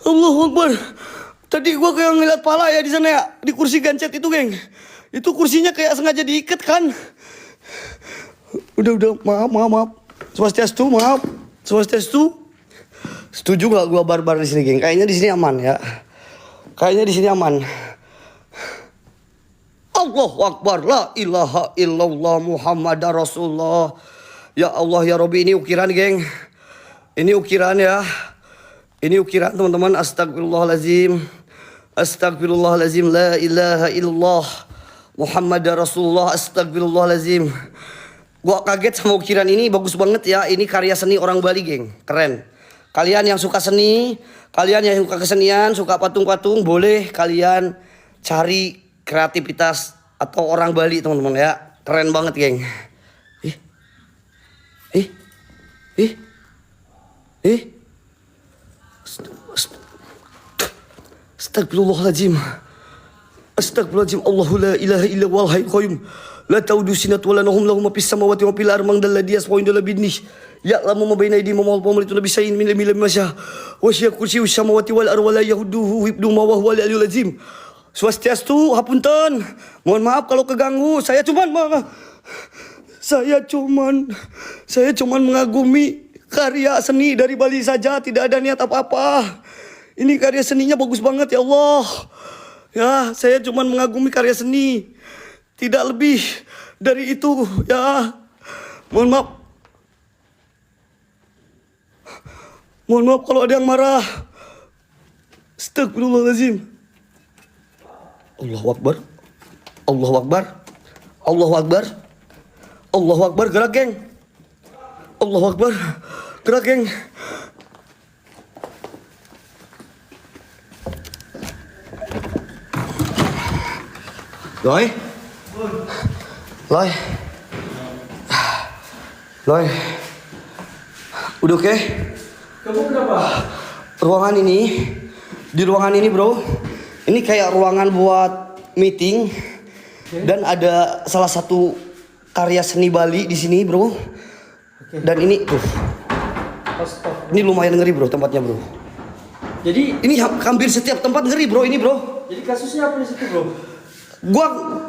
Allahu Akbar. Tadi gua kayak ngeliat pala ya di sana ya, di kursi gancet itu, geng. Itu kursinya kayak sengaja diikat kan. Udah, maaf. Swastiastu, maaf. Swastiastu. Setuju gak gua barbar di sini, geng? Kayaknya di sini aman ya. Kayaknya di sini aman. Allahu Akbar, la ilaha illallah Muhammadar Rasulullah. Ya Allah ya Rabbi, ini ukiran, geng. Ini ukiran ya. Ini ukiran, teman-teman. Astagfirullahalazim. Astagfirullahalazim, la ilaha illallah Muhammadar Rasulullah. Astagfirullahalazim. Gua kaget sama ukiran ini, bagus banget ya. Ini karya seni orang Bali, geng. Keren. Kalian yang suka seni, kalian yang suka kesenian, suka patung-patung, boleh kalian cari kreativitas atau orang Bali, teman-teman ya. Keren banget, geng. Astagfirullahaladzim. Astagfirullahaladzim. Allahu la ilaha illa wal hayyul qayyum. La ta'udu sinatu wa la nahum lahum ma fis samawati wa fil ardi man dalladhi yasma'u inda bidnih. Ya'lamu ma baina aydihim wa ma khalfahum la bisyai'in min ilmihi ma syaa. Wa syaa kursiyyu samawati wal ardi wa la yahuduhu hifdhuhuma wa huwal aliyyul azim. Swastiastu, hapunten. Mohon maaf kalau keganggu. Saya cuman mengagumi karya seni dari Bali saja, tidak ada niat apa-apa. Ini karya seninya bagus banget ya Allah. Ya, saya cuman mengagumi karya seni. Tidak lebih dari itu ya. Mohon maaf. Mohon maaf kalau ada yang marah. Astagfirullahaladzim. Allahu Akbar. Allahu Akbar. Allahu Akbar. Allahu Akbar, gerak, geng. Allahu Akbar. Gerak, geng. Loi. Udah oke? Kamu kenapa? Di ruangan ini bro, ini kayak ruangan buat meeting. Dan ada salah satu karya seni Bali di sini bro. Dan ini ini lumayan ngeri bro tempatnya bro. Jadi ini hampir setiap tempat ngeri bro ini bro. Jadi kasusnya apa di situ bro?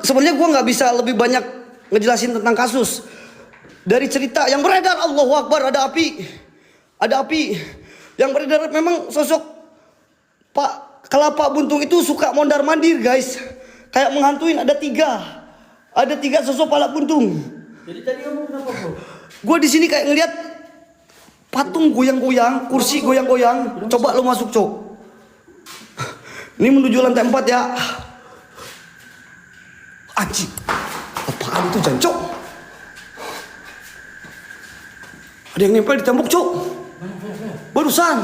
Sebenarnya gua nggak bisa lebih banyak ngejelasin tentang kasus. Dari cerita yang beredar, Allahu Akbar, ada api. Yang beredar memang sosok Pak Kelapa Buntung itu suka mondar-mandir guys. Kayak menghantuin, ada tiga sosok Pala Buntung. Jadi tadi kamu kenapa bro? Gua di sini kayak ngeliat patung goyang-goyang, kursi goyang-goyang. Coba lo masuk, Cok. Ini menuju lantai 4 ya. Anjing, apaan itu jancok? Ada yang nempel di tembok, Cok. Barusan.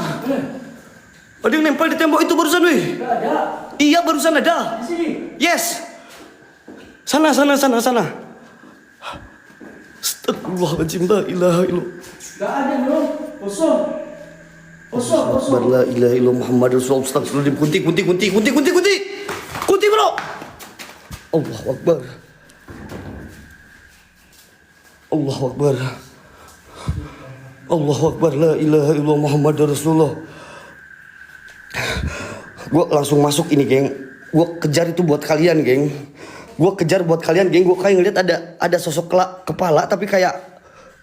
Ada yang nempel di tembok itu barusan, weh. Gak ada. Iya, barusan ada. Di sini. Yes. Sana. Astagfirullahaladzim, la ilaha illallah. Gak ada bro. Kosong. La ilaha illallah Muhammad Rasulullah. Astagfirullahaladzim. Kunti bro. Allahu Akbar. Allahu Akbar, la ilaha illallah Muhammad Rasulullah. Gue langsung masuk ini, geng. Gue kejar itu buat kalian, geng. Gue kayak ngeliat ada sosok kepala tapi kayak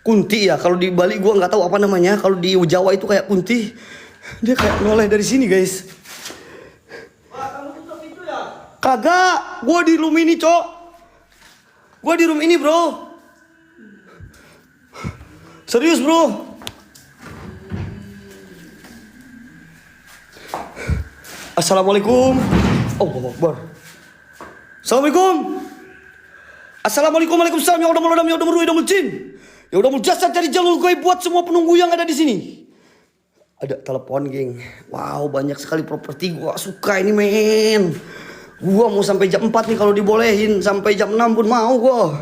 kunti ya. Kalau di Bali gue nggak tahu apa namanya. Kalau di Jawa itu kayak kunti. Dia kayak noleh dari sini, guys. Pak, kamu tutup itu ya? Kagak, gue di room ini, Cok. Gue di room ini, bro. Serius, bro. Assalamualaikum. Allahu Akbar. Assalamualaikum. Assalamualaikum, waalaikumsalam. Ya udah merodam, ya udah meruh, ya udah muljin. Ya udah muljasad dari jalur gaib buat semua penunggu yang ada di sini. Ada telepon, geng. Wow, banyak sekali properti. Gua suka ini, men. Gua mau sampai jam 4 nih kalau dibolehin. Sampai jam 6 pun mau gua.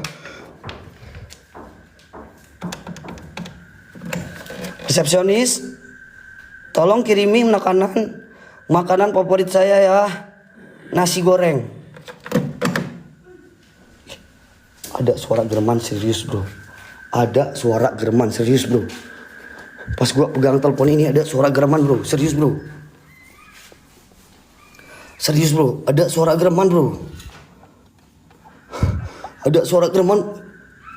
Resepsionis. Tolong kirimi makanan favorit saya ya. Nasi goreng. Ada suara gereman serius bro. Ada suara gereman serius bro. Pas gua pegang telepon ini ada suara gereman bro. Serius bro. Serius bro. Ada suara gereman bro. Ada suara gereman.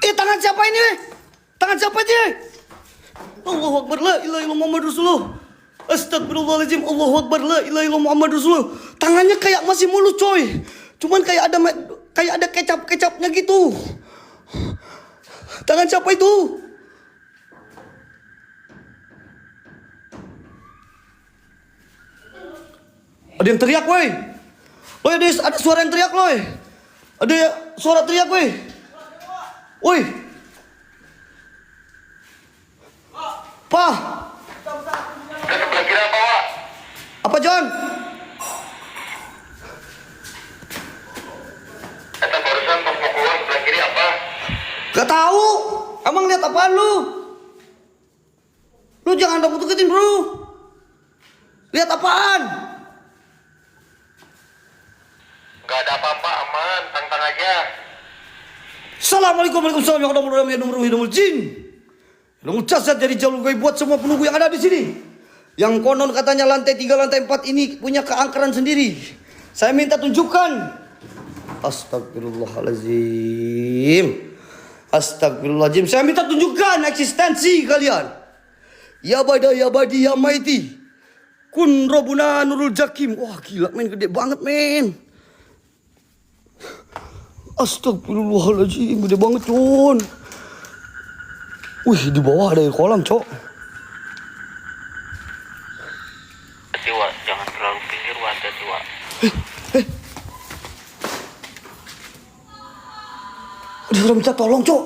Tangan siapa ini? Tangan siapa ini? Allahu Akbar, la ilaha illallah Muhammad Rasulullah. Astagfirullahaladzim, Allahu Akbar, la ilaha illallah Muhammad Rasulullah. Tangannya kayak masih mulus coy. Cuman kayak ada kecap-kecapnya gitu. Tangan siapa itu? Ada yang teriak woi. Woi, ada suara yang teriak woi. Ada suara teriak woi. Woi. Pa. Kira apa, Wak? Apa John? Eta barusan pas mau keluar sebelah kiri apa? Gak tahu. Emang lihat apaan lu? Lu jangan deketin bro. Lihat apaan? Gak ada apa-apa, aman, tantang aja. Assalamualaikum warahmatullahi wabarakatuh. Nomor jasad dari jalur gaib buat semua penunggu yang ada di sini. Yang konon katanya lantai 3, lantai 4 ini punya keangkeran sendiri. Saya minta tunjukkan. Astagfirullahaladzim. Astagfirullahaladzim. Saya minta tunjukkan eksistensi kalian. Ya bada ya badi ya maiti. Kun robuna nurul jakim. Wah gila men, gede banget men. Astagfirullahaladzim, gede banget Con. Wih, di bawah ada kolam, Cok. Wak, jangan terlalu pinggir, Wak, hati-hati, Wak. Ada orang minta tolong, Cok.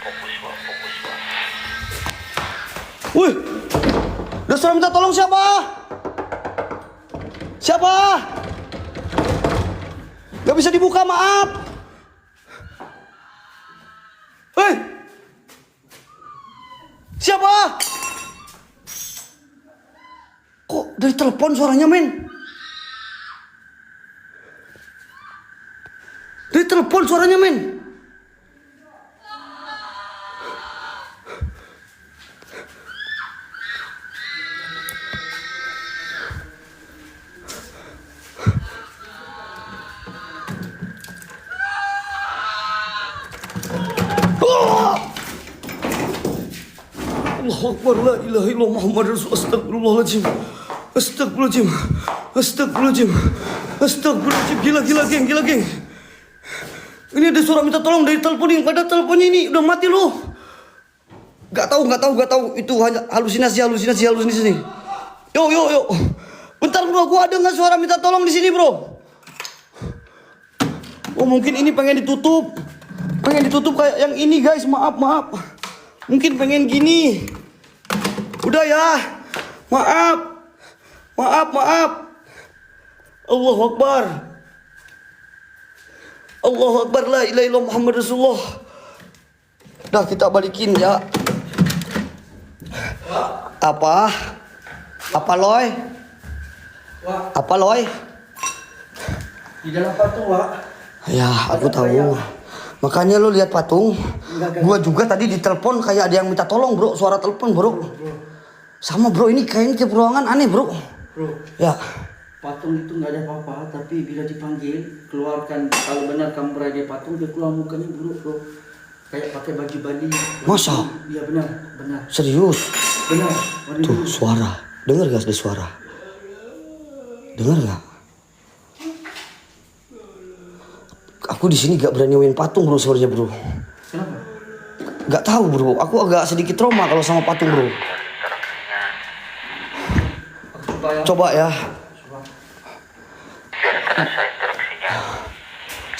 Fokus, Wak, fokus, Wak. Wih, ada orang minta tolong siapa? Siapa? Gak bisa dibuka, maaf. Siapa? Kok dari telepon suaranya men? Dari telepon suaranya men? Allahu Akbar, la ilaha illallah Muhammad Rasul. Astagfirullahaladzim. Astagfirullahaladzim. Astagfirullahaladzim. Astagfirullahaladzim. Gila geng. Ini ada suara minta tolong dari telepon ini. Pada teleponnya ini udah mati loh. Gak tahu. Itu hanya halusinasi. Yuk. Bentar bro, gua ada nggak suara minta tolong di sini bro? Oh mungkin ini pengen ditutup kayak yang ini guys. Maaf. Mungkin pengen gini. Udah ya. Maaf. Allahu Akbar. La ilaha illallah Muhammad Rasulullah. Dah kita balikin ya. Apa Loy? Apa Loy? Di dalam patung, Wak. Ya, aku tahu. Makanya lo lihat patung. Gua juga tadi ditelepon kayak ada yang minta tolong, bro. Suara telepon, bro. Sama, bro. Ini kayaknya tiap ruangan aneh, bro. Bro. Ya. Patung itu nggak ada apa-apa, tapi bila dipanggil, keluarkan. Kalau benar kamu berada di patung, dia keluar mukanya buruk, bro. Kayak pakai baju Bali. Masa? Iya benar. Serius? Benar. Tuh, suara. Dengar gak ada suara? Dengar gak? Aku di sini gak berani main patung bro sebenarnya bro. Kenapa? Gak tahu bro. Aku agak sedikit trauma kalau sama patung bro. Coba ya.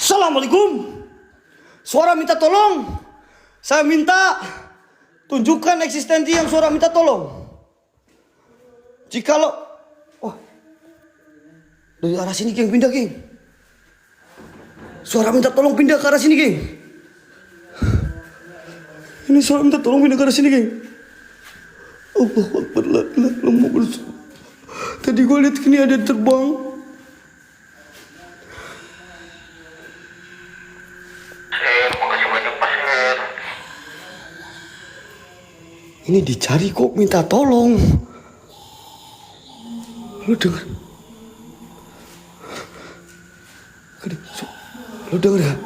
Assalamualaikum. Suara minta tolong. Saya minta tunjukkan eksistensi yang suara minta tolong. Jikalau dari arah sini geng, pindah geng. Suara minta tolong pindah ke arah sini geng. Ini suara minta tolong pindah ke arah sini geng. Allahu Akbar, la ilaha illallah Muhammad Rasulullah. Tadi gue lihat ini ada yang terbang. Makasih banyak Pak Sir. Ini dicari kok minta tolong. Lu denger? Lu denger ya?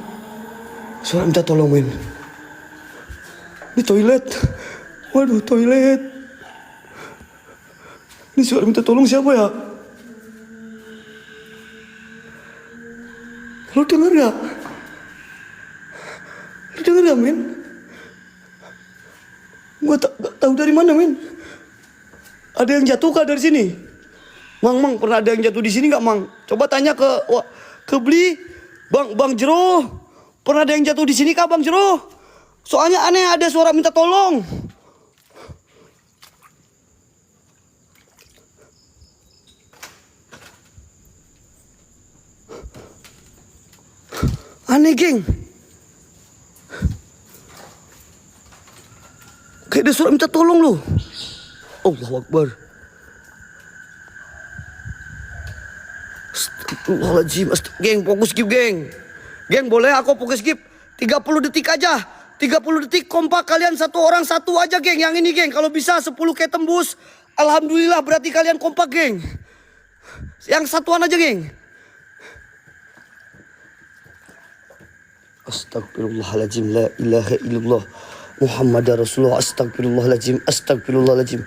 Suara minta tolong, men. Ini toilet. Waduh, toilet. Ini suara minta tolong siapa ya? Lu denger ya? Lu denger ya, men? Gua gak tahu dari mana, men. Ada yang jatuh kah dari sini? Mang, pernah ada yang jatuh di sini gak, Mang? Coba tanya ke Bli. Bang Jero. Pernah ada yang jatuh di sini kah, Bang Jero? Soalnya aneh ada suara minta tolong. Aneh, geng. Kayak ada suara minta tolong loh. Allahu Akbar. Astagfirullahaladzim. Geng, fokus skip, geng. Geng, boleh aku fokus skip 30 detik aja. 30 detik kompak, kalian satu orang satu aja, geng. Yang ini, geng, kalau bisa 10 kayak tembus, alhamdulillah, berarti kalian kompak, geng. Yang satuan aja, geng. Astagfirullahaladzim, la ilaha illallah Muhammad Rasulullah. Astagfirullahaladzim, astagfirullahaladzim.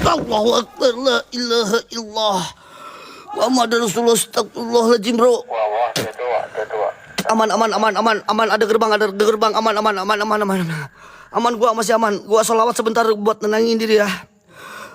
Allahu Akbar, la ilaha illallah Muhammad Rasulullah. Astagfirullahaladzim, bro. Wah, dua. Aman, ada gerbang, aman, gua masih aman. Gua sholawat sebentar buat nenangin diri ya.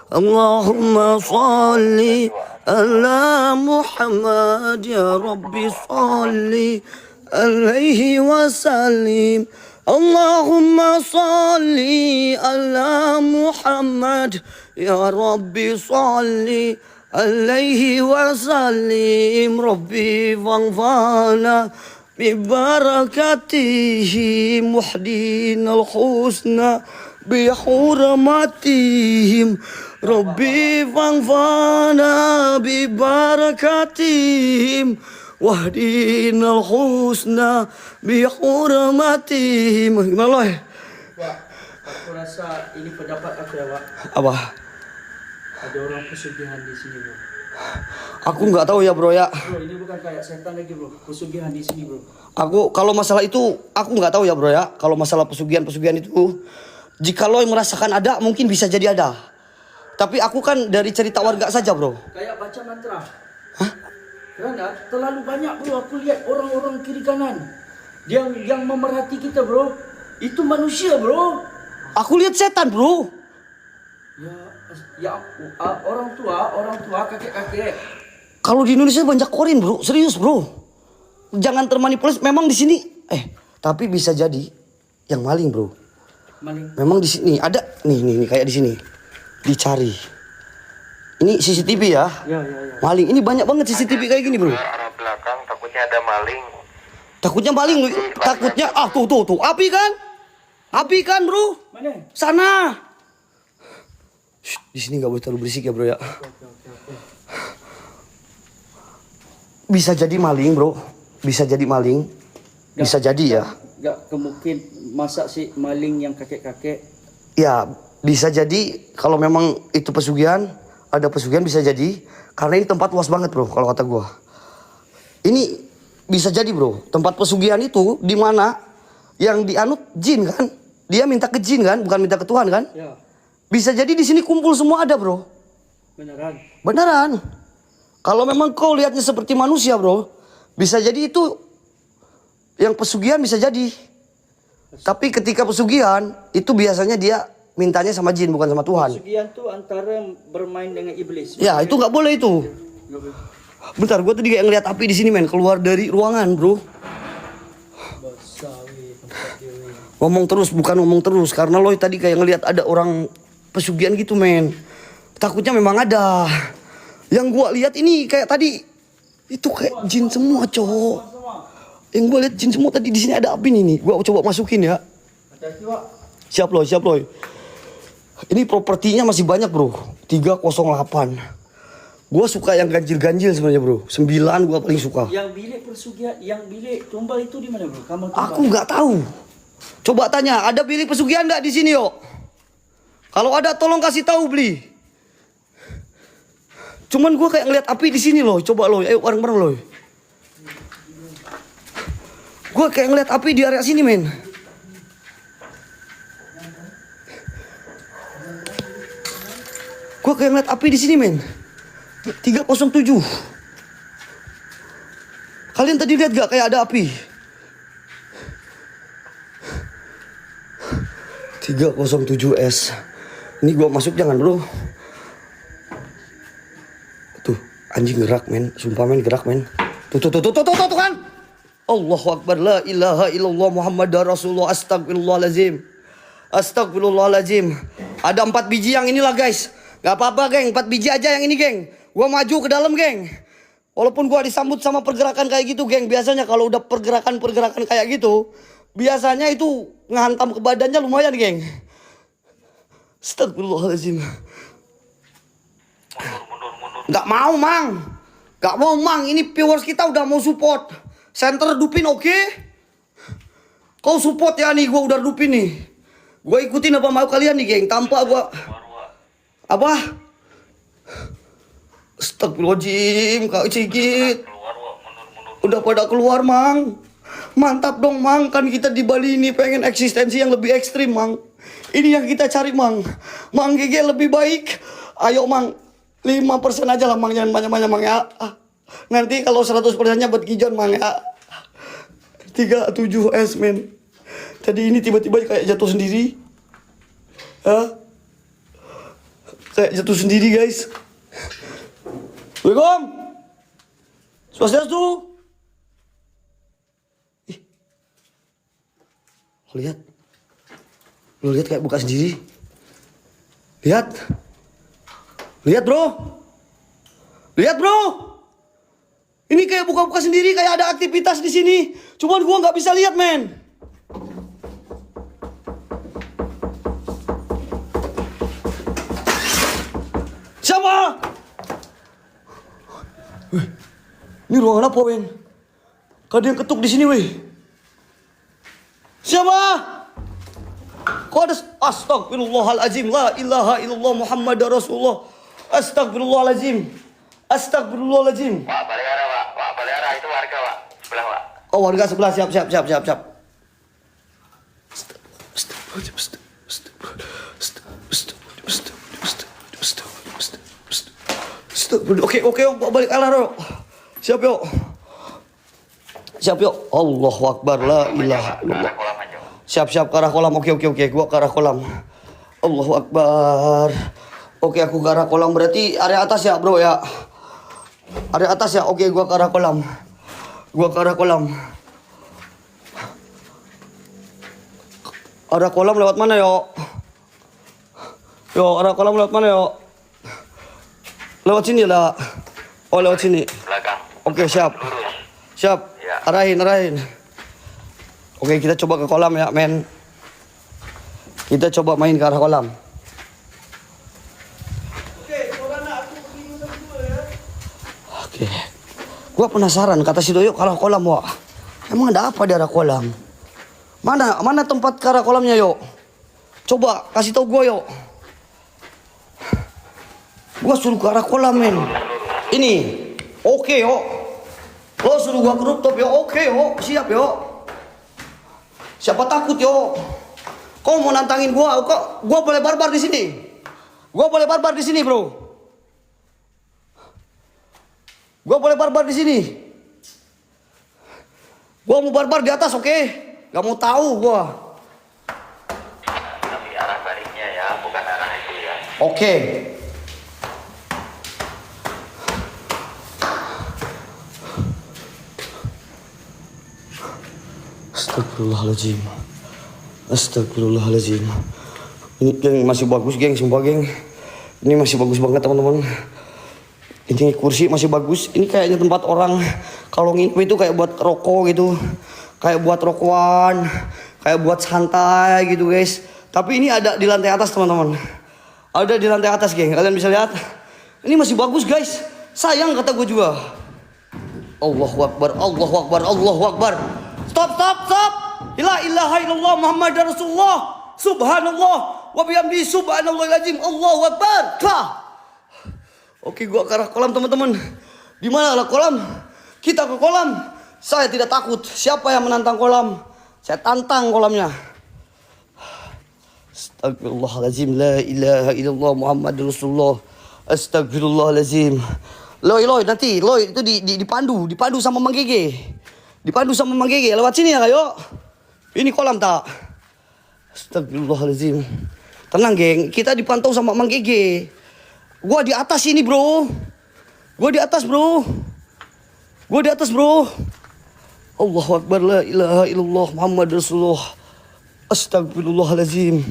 Allahumma salli ala Muhammad, ya Rabbi salli alaihi wasallim. Allahumma salli ala Muhammad, ya Rabbi salli alaihi wasallim. Rabbi fanfa'na bibarakatihim wahdinal husna bihurmatihim. Rabbi fanfa'na bibarakatihim wahdinal husna bihurmatihim. Gimana, ya? Pak, aku rasa ini pendapat aku ya, Pak. Apa? Ada orang pesugihan di sini, bro. Aku nggak tahu ya, bro ya. Bro, ini bukan kayak setan lagi, bro. Pesugihan di sini, bro. Aku kalau masalah itu aku nggak tahu ya, bro ya. Kalau masalah pesugihan itu, jika lo yang merasakan ada, mungkin bisa jadi ada. Tapi aku kan dari cerita warga saja, bro. Kayak baca mantra. Hah? Karena terlalu banyak, bro. Aku lihat orang-orang kiri kanan yang memerhati kita, bro. Itu manusia, bro. Aku lihat setan, bro. Ya, orang tua, kakek-kakek. Kalau di Indonesia banyak korin, bro. Serius, bro. Jangan termanipulasi. Memang di sini, tapi bisa jadi yang maling, bro. Maling. Memang di sini ada, nih kayak di sini. Dicari. Ini CCTV ya. Ya. Maling. Ini banyak banget CCTV kayak gini, bro. Arah belakang takutnya ada maling. Takutnya maling, takutnya tuh. Api kan, bro. Mana? Sana. Shh, di sini nggak boleh terlalu berisik ya, bro ya. Oke. Bisa jadi maling, bro. Bisa jadi ya. Gak kemungkin masa sih maling yang kakek-kakek. Ya, bisa jadi kalau memang itu pesugihan, ada pesugihan bisa jadi. Karena ini tempat luas banget, bro, kalau kata gua. Ini bisa jadi, bro. Tempat pesugihan itu di mana yang dianut jin kan? Dia minta ke jin kan, bukan minta ke Tuhan kan? Ya, Bisa jadi di sini kumpul semua ada, bro. Beneran. Kalau memang kau lihatnya seperti manusia, bro, bisa jadi itu yang pesugihan bisa jadi. Tapi ketika pesugihan itu biasanya dia mintanya sama jin bukan sama Tuhan. pesugihan tuh antara bermain dengan iblis. Ya, itu nggak boleh itu. Bentar, gue tadi kayak ngeliat api di sini, men, keluar dari ruangan, bro. Ngomong terus karena lo tadi kayak ngeliat ada orang pesugihan gitu, men. Takutnya memang ada. Yang gua lihat ini kayak tadi itu kayak jin semua, cowok. Yang gue lihat jin semua tadi di sini ada api nih. Gue coba masukin ya. Hati-hati, Wak. Siap loy. Ini propertinya masih banyak bro. 308. Gue suka yang ganjil-ganjil sebenarnya bro. 9 gue paling suka. Yang bilik persugihan, yang bilik tumbal itu di mana bro? Kamar tumbal. Aku nggak tahu. Coba tanya, ada bilik pesugihan nggak di sini yo? Kalau ada tolong kasih tahu beli. Cuman gue kayak ngeliat api di sini loh. Coba loh, ayo bareng-bareng loh. Gue kayak ngeliat api di area sini men. Gue kayak ngeliat api di sini men. 307. Kalian tadi lihat gak kayak ada api? 307S. Ini gua masuk jangan bro. Tuh anjing gerak men. Sumpah men gerak men. Tuh kan. Allahu Akbar la ilaha illallah Muhammadar Rasulullah astagfirullahaladzim. Astagfirullahaladzim. Ada 4 biji yang inilah guys. Gak apa-apa geng, 4 biji aja yang ini geng. Gua maju ke dalam geng. Walaupun gua disambut sama pergerakan kayak gitu geng. Biasanya kalau udah pergerakan kayak gitu, biasanya itu ngehantam ke badannya lumayan geng. Astagfirullahaladzim. Gak mau mang. Ini viewers kita udah mau support. Center Dupin oke? Kau support ya nih, gua udah Dupin nih. Gua ikutin apa mau kalian nih geng. Tanpa gua apa? Astagfirullahaladzim, Kak Cigit. Udah pada keluar, Mang. Mantap dong, Mang. Kan kita di Bali ini pengen eksistensi yang lebih ekstrim, Mang. Ini yang kita cari, Mang. Mang GG lebih baik. Ayo, Mang. 5% aja lah, Mang. Jangan banyak-banyak, Mang ya. Nanti kalau 100%-nya buat Gijon, Mang ya. 37S, men. Tadi ini tiba-tiba kayak jatuh sendiri. Kayak jatuh sendiri, guys. Assalamualaikum. Swastiastu. Lo lihat kayak buka sendiri. Lihat bro. Ini kayak buka-buka sendiri, kayak ada aktivitas di sini. Cuman gua nggak bisa lihat men. Siapa? Wih, ini ruangan apa, men? Kok ada yang ketuk di sini, weh? Siapa? Kok ada? Astagfirullahaladzim. La ilaha illallah Muhammadar Rasulullah. Astagfirullahaladzim. Wak, Baleara, Wak. Wak, Baleara itu warga, Wak. Sebelah, Wak. Oh, warga sebelah. Siap. Oke, balik arah, Ro. Siap, yuk. Allahu Akbar, la ilaha illallah. Siap, ke arah kolam. Oke. Gua ke arah kolam. Allahu Akbar. Oke, aku ke arah kolam. Berarti area atas ya, bro, ya. Area atas ya. Oke, gua ke arah kolam. Arah kolam lewat mana, yuk? Arah kolam lewat mana, yuk? Lewat sini lah. Oh, lewat sini. Belakang. Oke, siap. Lurus. Siap. Ya. Arahin. Oke, kita coba ke kolam ya, men. Kita coba main ke arah kolam. Oke. Gua penasaran kata si Doyo ke arah kolam, Wak. Emang ada apa di arah kolam? Mana tempat ke arah kolamnya, yuk? Coba kasih tahu gua, yuk. Gua suruh ke arah kolam, men. Ini. Oke, yuk. Lo suruh gua ke rooftop, yuk. Oke, yuk. Siap, yuk. Siapa takut, yuk. Kau mau nantangin gua? Gua boleh barbar di sini. Bro. Gua boleh barbar di sini. Gua mau barbar di atas, oke? Gak mau tahu gua. Tapi arah baliknya ya, bukan arah itu ya. Oke. Astagfirullahaladzim. Ini geng masih bagus, geng. Sumpah, geng. Ini masih bagus banget, teman-teman. Ini kursi masih bagus. Ini kayaknya tempat orang kalau nginep itu kayak buat rokok gitu. Kayak buat rokokan, kayak buat santai gitu guys. Tapi ini ada di lantai atas teman-teman. Ada di lantai atas geng. Kalian bisa lihat. Ini masih bagus guys. Sayang kata gue juga. Allahu Akbar, Allahu Akbar, Allahu Akbar. Stop, stop, stop. La ilaha illallah Muhammad Rasulullah. Subhanallah. Wa bihamdi subhanallahil azim. Allahu Akbar. Kah. Oke, gua ke arah kolam teman-teman. Di mana lah kolam? Kita ke kolam. Saya tidak takut. Siapa yang menantang kolam? Saya tantang kolamnya. Astagfirullahaladzim. La ilaha illallah Muhammad Rasulullah. Astagfirullahaladzim. Loi, nanti Loi itu dipandu sama Mang Gege. Dipandu sama Mang Gege. Lewat sini ya kayo. Ini kolam tak? Astagfirullahaladzim. Tenang geng, kita dipantau sama Mang Gege. Gua di atas ini bro. Gua di atas bro. Allahu Akbar, la ilaha illallah Muhammad Rasulullah. Astagfirullahaladzim.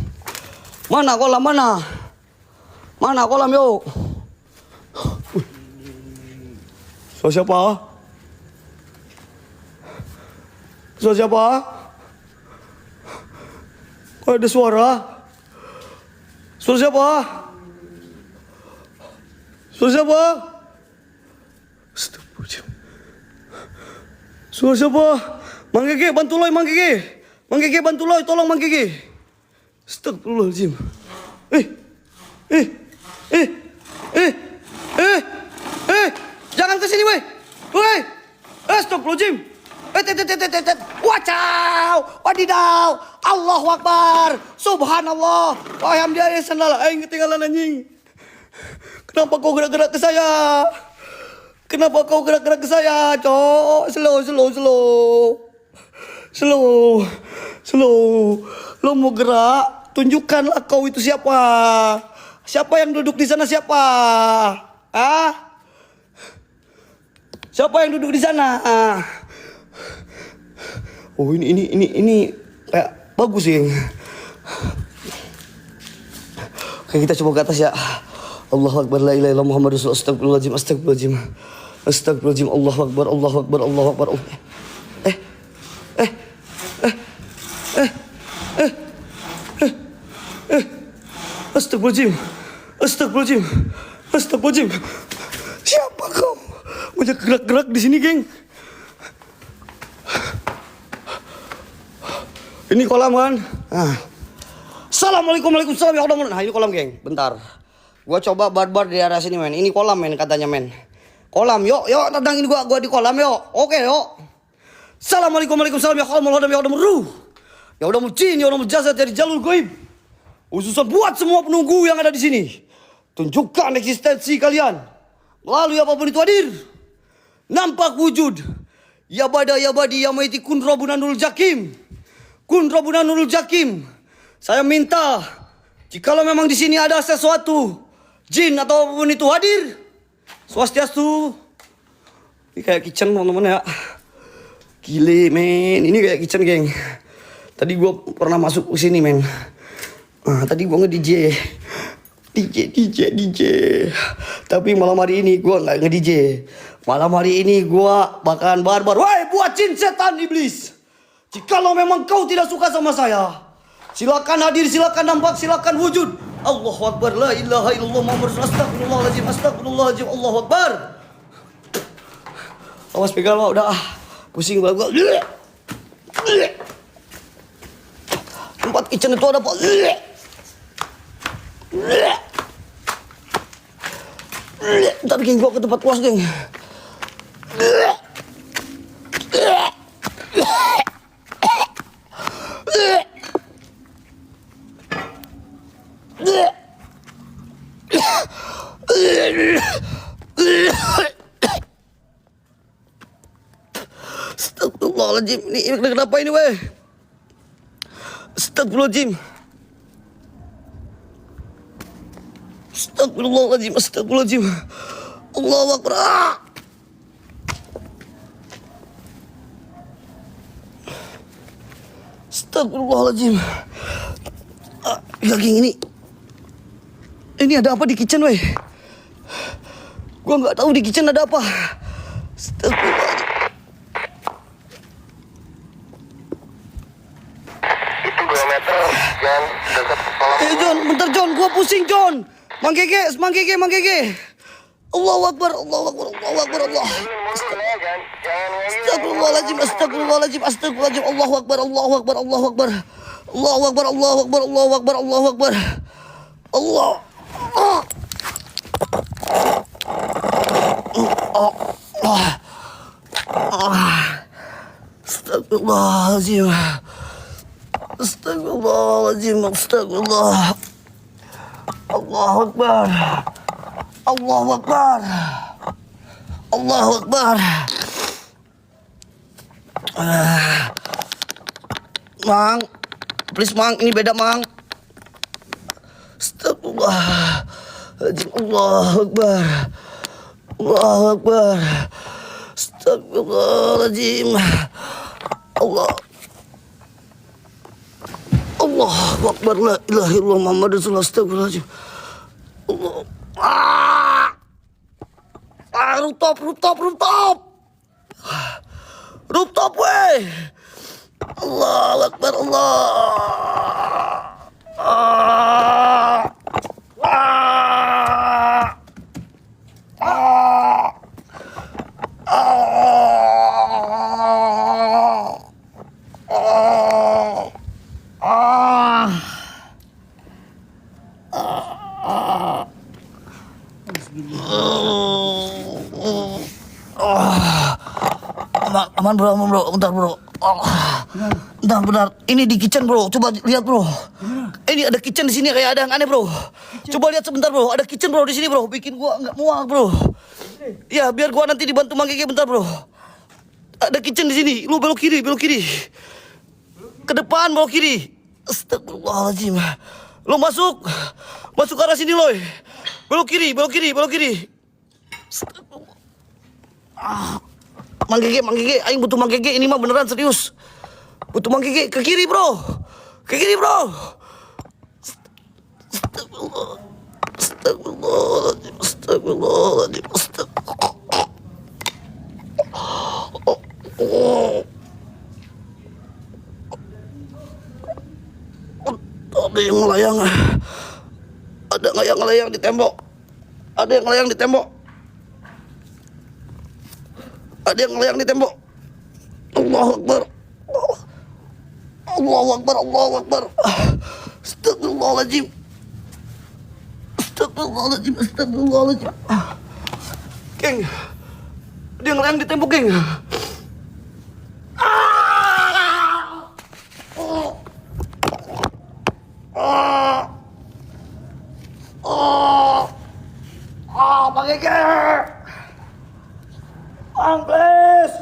Mana kolam mana? Mana kolam yuk? So siapa? Kok ada suara? Suara siapa? Astagfirullahaladzim. Suara siapa? Mang Gege, bantu Loi, Mang Gege. Mang Gege, bantu Loi, tolong Mang Gege. Astagfirullahaladzim. Jangan kesini weh. Astagfirullahaladzim. Wacaw, wadidaw, Allahu Akbar, Subhanallah, walhamdulillah, sandal, aing ketinggalan anjing. Kenapa kau gerak-gerak ke saya? Cok? Slow. Lo mau gerak? Tunjukkanlah kau itu siapa. Siapa yang duduk di sana siapa? Siapa yang duduk di sana? Oh ini kayak bagus sih. Oke, kita coba ke atas ya. Allahu Akbar, la ilaha illallah Muhammad Rasulullah. Astagfirullahaladzim. Allahu Akbar. Astagfirullahaladzim. Siapa kau? Banyak gerak-gerak di sini, geng. Ini kolam kan? Assalamualaikum warahmatullahi wabarakatuh. Nah, ini kolam, geng. Bentar. Gua coba barbar di arah sini, men. Ini kolam, men, katanya, men. Kolam, yuk, tantangin gua di kolam, yuk. Oke, yuk. Assalamualaikum warahmatullahi wabarakatuh. Ya udah jin, ya udah jasad dari jalur gaib. Khususan buat semua penunggu yang ada di sini. Tunjukkan eksistensi kalian melalui apapun itu hadir. Nampak wujud. Ya bada ya badi ya maiti kun robunanul jakim. Saya minta jikalau memang di sini ada sesuatu jin atau apapun itu hadir. Swastiastu. Ini kayak kitchen teman-teman ya. Gile men, ini kayak kitchen geng. Tadi gue pernah masuk ke sini men. Tadi gue nge-DJ. Tapi malam hari ini gue nggak nge-DJ. Malam hari ini gue bakalan barbar. Woi buat jin setan iblis. Jikalau memang kau tidak suka sama saya, silakan hadir, silakan nampak, silakan wujud. Allahu Akbar, la ilaha illallah Muhammad Rasulullah. Astagfirullahaladzim, Allahu Akbar. Awas pegang lo, udah pusing banget gue. Tempat kitchen itu ada apa? Ntar bikin gue ke tempat puas geng. Astagfirullahaladzim. Ini kenapa ini weh? Astagfirullahaladzim. Allahu Akbar. Astagfirullahaladzim. Geng ini ada apa di kitchen weh? Gua nggak tahu di kitchen ada apa. Astagfirullahaladzim. Itu 2 meter, John. Dekat kolam. John, bentar John, gua pusing John. Mang Gege. Allahu Akbar, Allahu Akbar, Allahu Akbar, Allah. Mundur ya, jangan Astagfirullahaladzim, astagfirullahaladzim, astagfirullahaladzim. Allahu Akbar, Allahu Akbar, Allahu Akbar. Allahu Akbar, Allahu Akbar, Allahu Akbar, Allahu Akbar. Allah. Astagfirullahaladzim. Astagfirullahaladzim, astagfirullah. Allahu Akbar. Allahu Akbar. Allahu Akbar. Mang, please Mang, ini beda Mang. Astagfirullahaladzim. Allahu Akbar. Allahu Akbar. Astagfirullahaladzim. Allahu Akbar. La ilaha illallah Muhammad Rasulullah. Astagfirullahaladzim. Allah. Rooftop weh. Allahu Akbar, Aman bro, bentar bro. Bentar. Ini di kitchen bro, coba lihat bro. Ini ada kitchen di sini kayak ada yang aneh bro. Coba lihat sebentar bro, ada kitchen bro di sini bro. Bikin gua nggak muak bro. Ya biar gua nanti dibantu Mang Gege bentar bro. Ada kitchen di sini. Lu belok kiri. Ke depan belok kiri. Astagfirullahaladzim. Lu masuk ke arah sini loy. Belok kiri. Mang Gege, aing butuh Mang Gege, ini mah beneran serius. Butuh Mang Gege, ke kiri bro. Astagfirullahaladzim. Ada yang melayang. Ada nggak yang melayang di tembok? Ada yang melayang di tembok. Allahu Akbar. Astagfirullahaladzim. Geng, dia ngelayang di tembok, geng. Mang Gege. Please.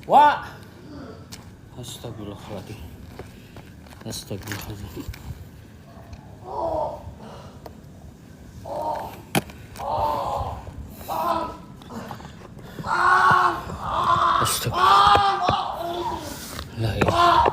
Wah. Astagfirullahaladzim. La ilaha.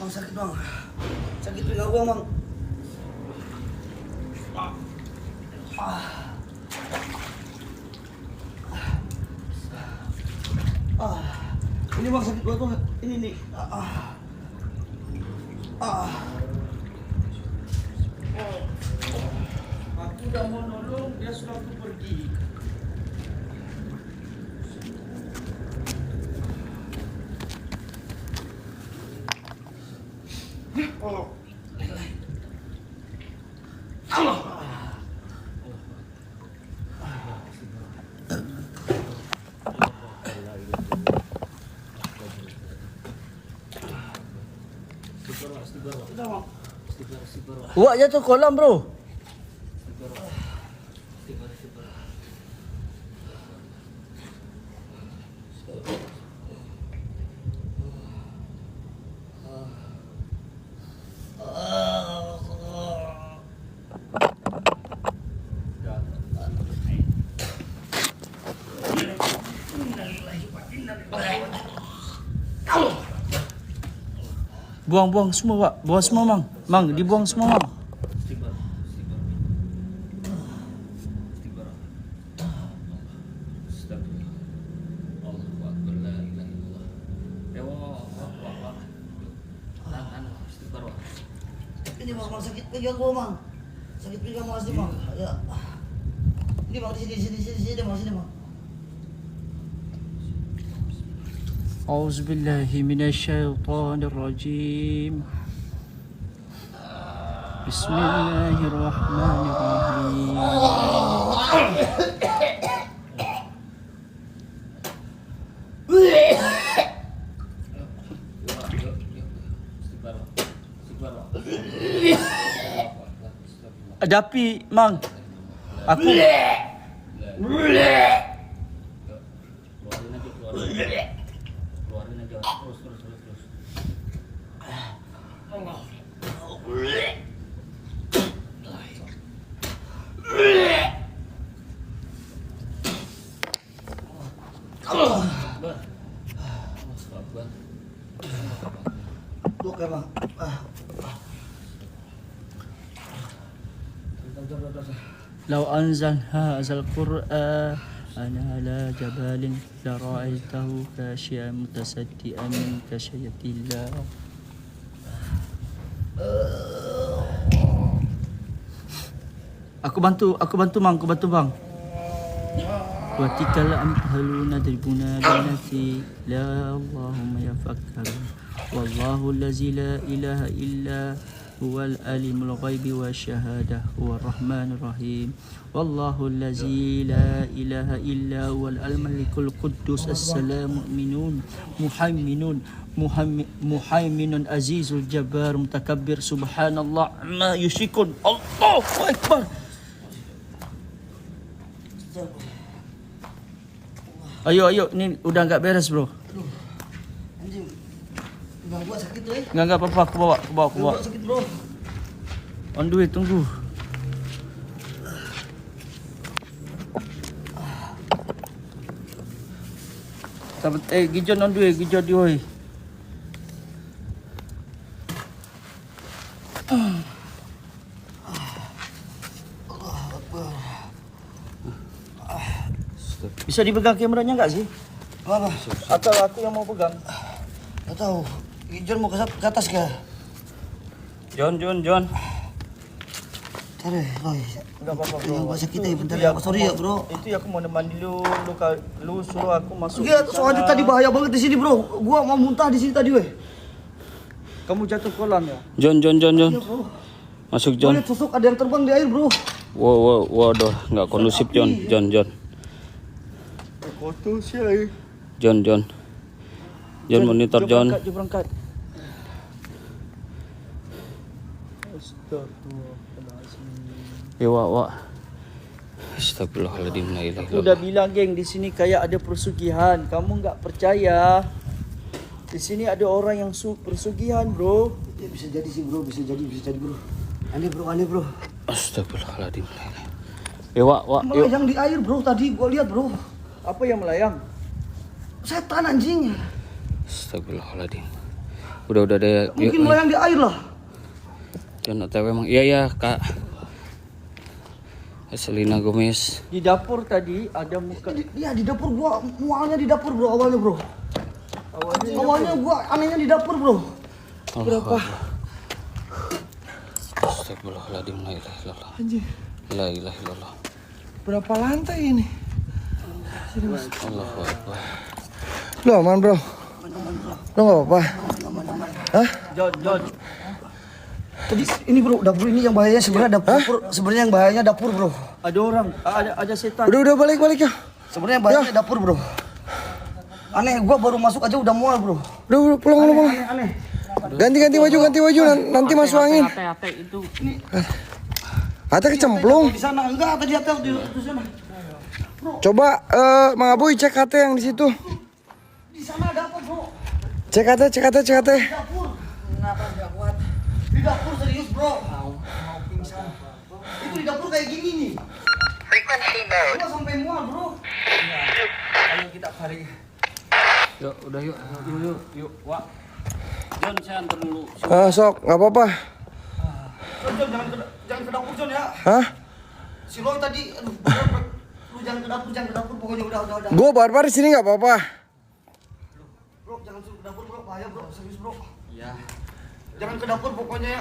Bang sakit bang. Sakit pinggang gua bang. Ini bang sakit gua tuh. Ini nih. Aku udah mau nolong, dia suruh aku pergi. Wah jatuh kolam bro. Buang semua pak, buang semua mang. Mang dibuang semua mang. Ini bang sakit pinggang gua mang. Sakit pinggang masih bang. Ya. Ini bang di sini bang. أعوذ بالله من الشيطان الرجيم بسم الله الرحمن الرحيم Ada api, Mang. Aku لو أنزل هذا القرآن على جبل لرأيته خاشعا متصدعا من خشية الله. Aku bantu bang. Wa tikal amhaluna dribuna binati la Allahumma yafakkarun wallahu allazi la ilaha illa huwal alimul ghaibi wasyahada huwar rahmanur rahim wallahu allazi la ilaha illa huwal malikul quddus assalamu muhaiminun azizul jabbar mutakabbir subhanallah ma yusyrikun. Allahu akbar. Ayo, ni udah enggak beres, bro. Aduh, anjing. Bang gua sakit tuh. Enggak apa-apa, aku bawa. Gua sakit, bro. On the way, tunggu. Gijon on the way, Gijon di oi. Bisa dipegang kameranya enggak sih? Apa? Atau aku yang mau pegang? Enggak tahu. Gijon mau ke atas kah? John. Tare, Loy. Enggak apa-apa, bro. Yang gua sakit bentar ya. Sorry ya, bro. Itu aku mau nemani lu suruh aku masuk. Iya, soalnya tadi bahaya banget di sini, bro. Gua mau muntah di sini tadi, weh. Kamu jatuh kolam ya? John. Iya, bro. Masuk Gua John. lihat sosok ada yang terbang di air, bro. Waduh, nggak kondusif John. Kotor sih. John monitor John. Berangkat. Astagfirullahaladzim. Ya Wak. Astagfirullahaladzim. La ilaha Aku illallah. udah bilang geng, di sini kayak ada persugihan. Kamu nggak percaya? Di sini ada orang yang persugihan, bro. Ya, bisa jadi sih, bro. Bisa jadi, bro. Aneh, bro. Astagfirullahaladzim. Ya Wak. Yuk. Melayang di air, bro. Tadi gua lihat, bro. Apa yang melayang? Setan, anjing. Astagfirullahaladzim. Udah deh. Mungkin melayang di air lah. Jangan OTW emang. Iya Kak. Selena Gomez. Di dapur tadi ada muka. Iya di dapur gua, mualnya di dapur bro awalnya bro. Awalnya gua anehnya di dapur bro. Berapa? Astagfirullahaladzim, la ilaha illallah. Anjir. La ilaha illallah. Berapa lantai ini? Allahu Akbar. Lo aman bro? Lo nggak apa-apa? Hah? John. Tadi ini bro, dapur ini yang bahayanya sebenarnya dapur. Sebenarnya yang bahayanya dapur bro. Ada orang, ada setan. Udah balik ya. Sebenarnya yang bahayanya dapur bro. Aneh, gua baru masuk aja udah mual bro. Udah pulang. Aneh. Ganti baju nanti masuk angin. Ate itu. Ate kecemplung. Di sana enggak, tadi ada di sana. Coba Mang Aboy cek HT yang di situ. Di sana ada apa, bro? Cek HT. Dapur. Kenapa enggak kuat? Di dapur serius, bro. Mau pingsan. Itu di dapur kayak gini nih. Frequency mode. Gua sampai mual, bro. Iya. Ayo kita cari. Yuk, udah yuk. Wak. John, saya antar dulu. Sok, nggak apa-apa. John, jangan ke dapur, John ya. Hah? Si Loy tadi, aduh, bener, lu jangan ke dapur, pokoknya udah. Gue barbar di sini nggak apa-apa. Bro, jangan ke dapur, bro, bahaya, bro, serius, bro. Iya. Jangan ke dapur pokoknya ya.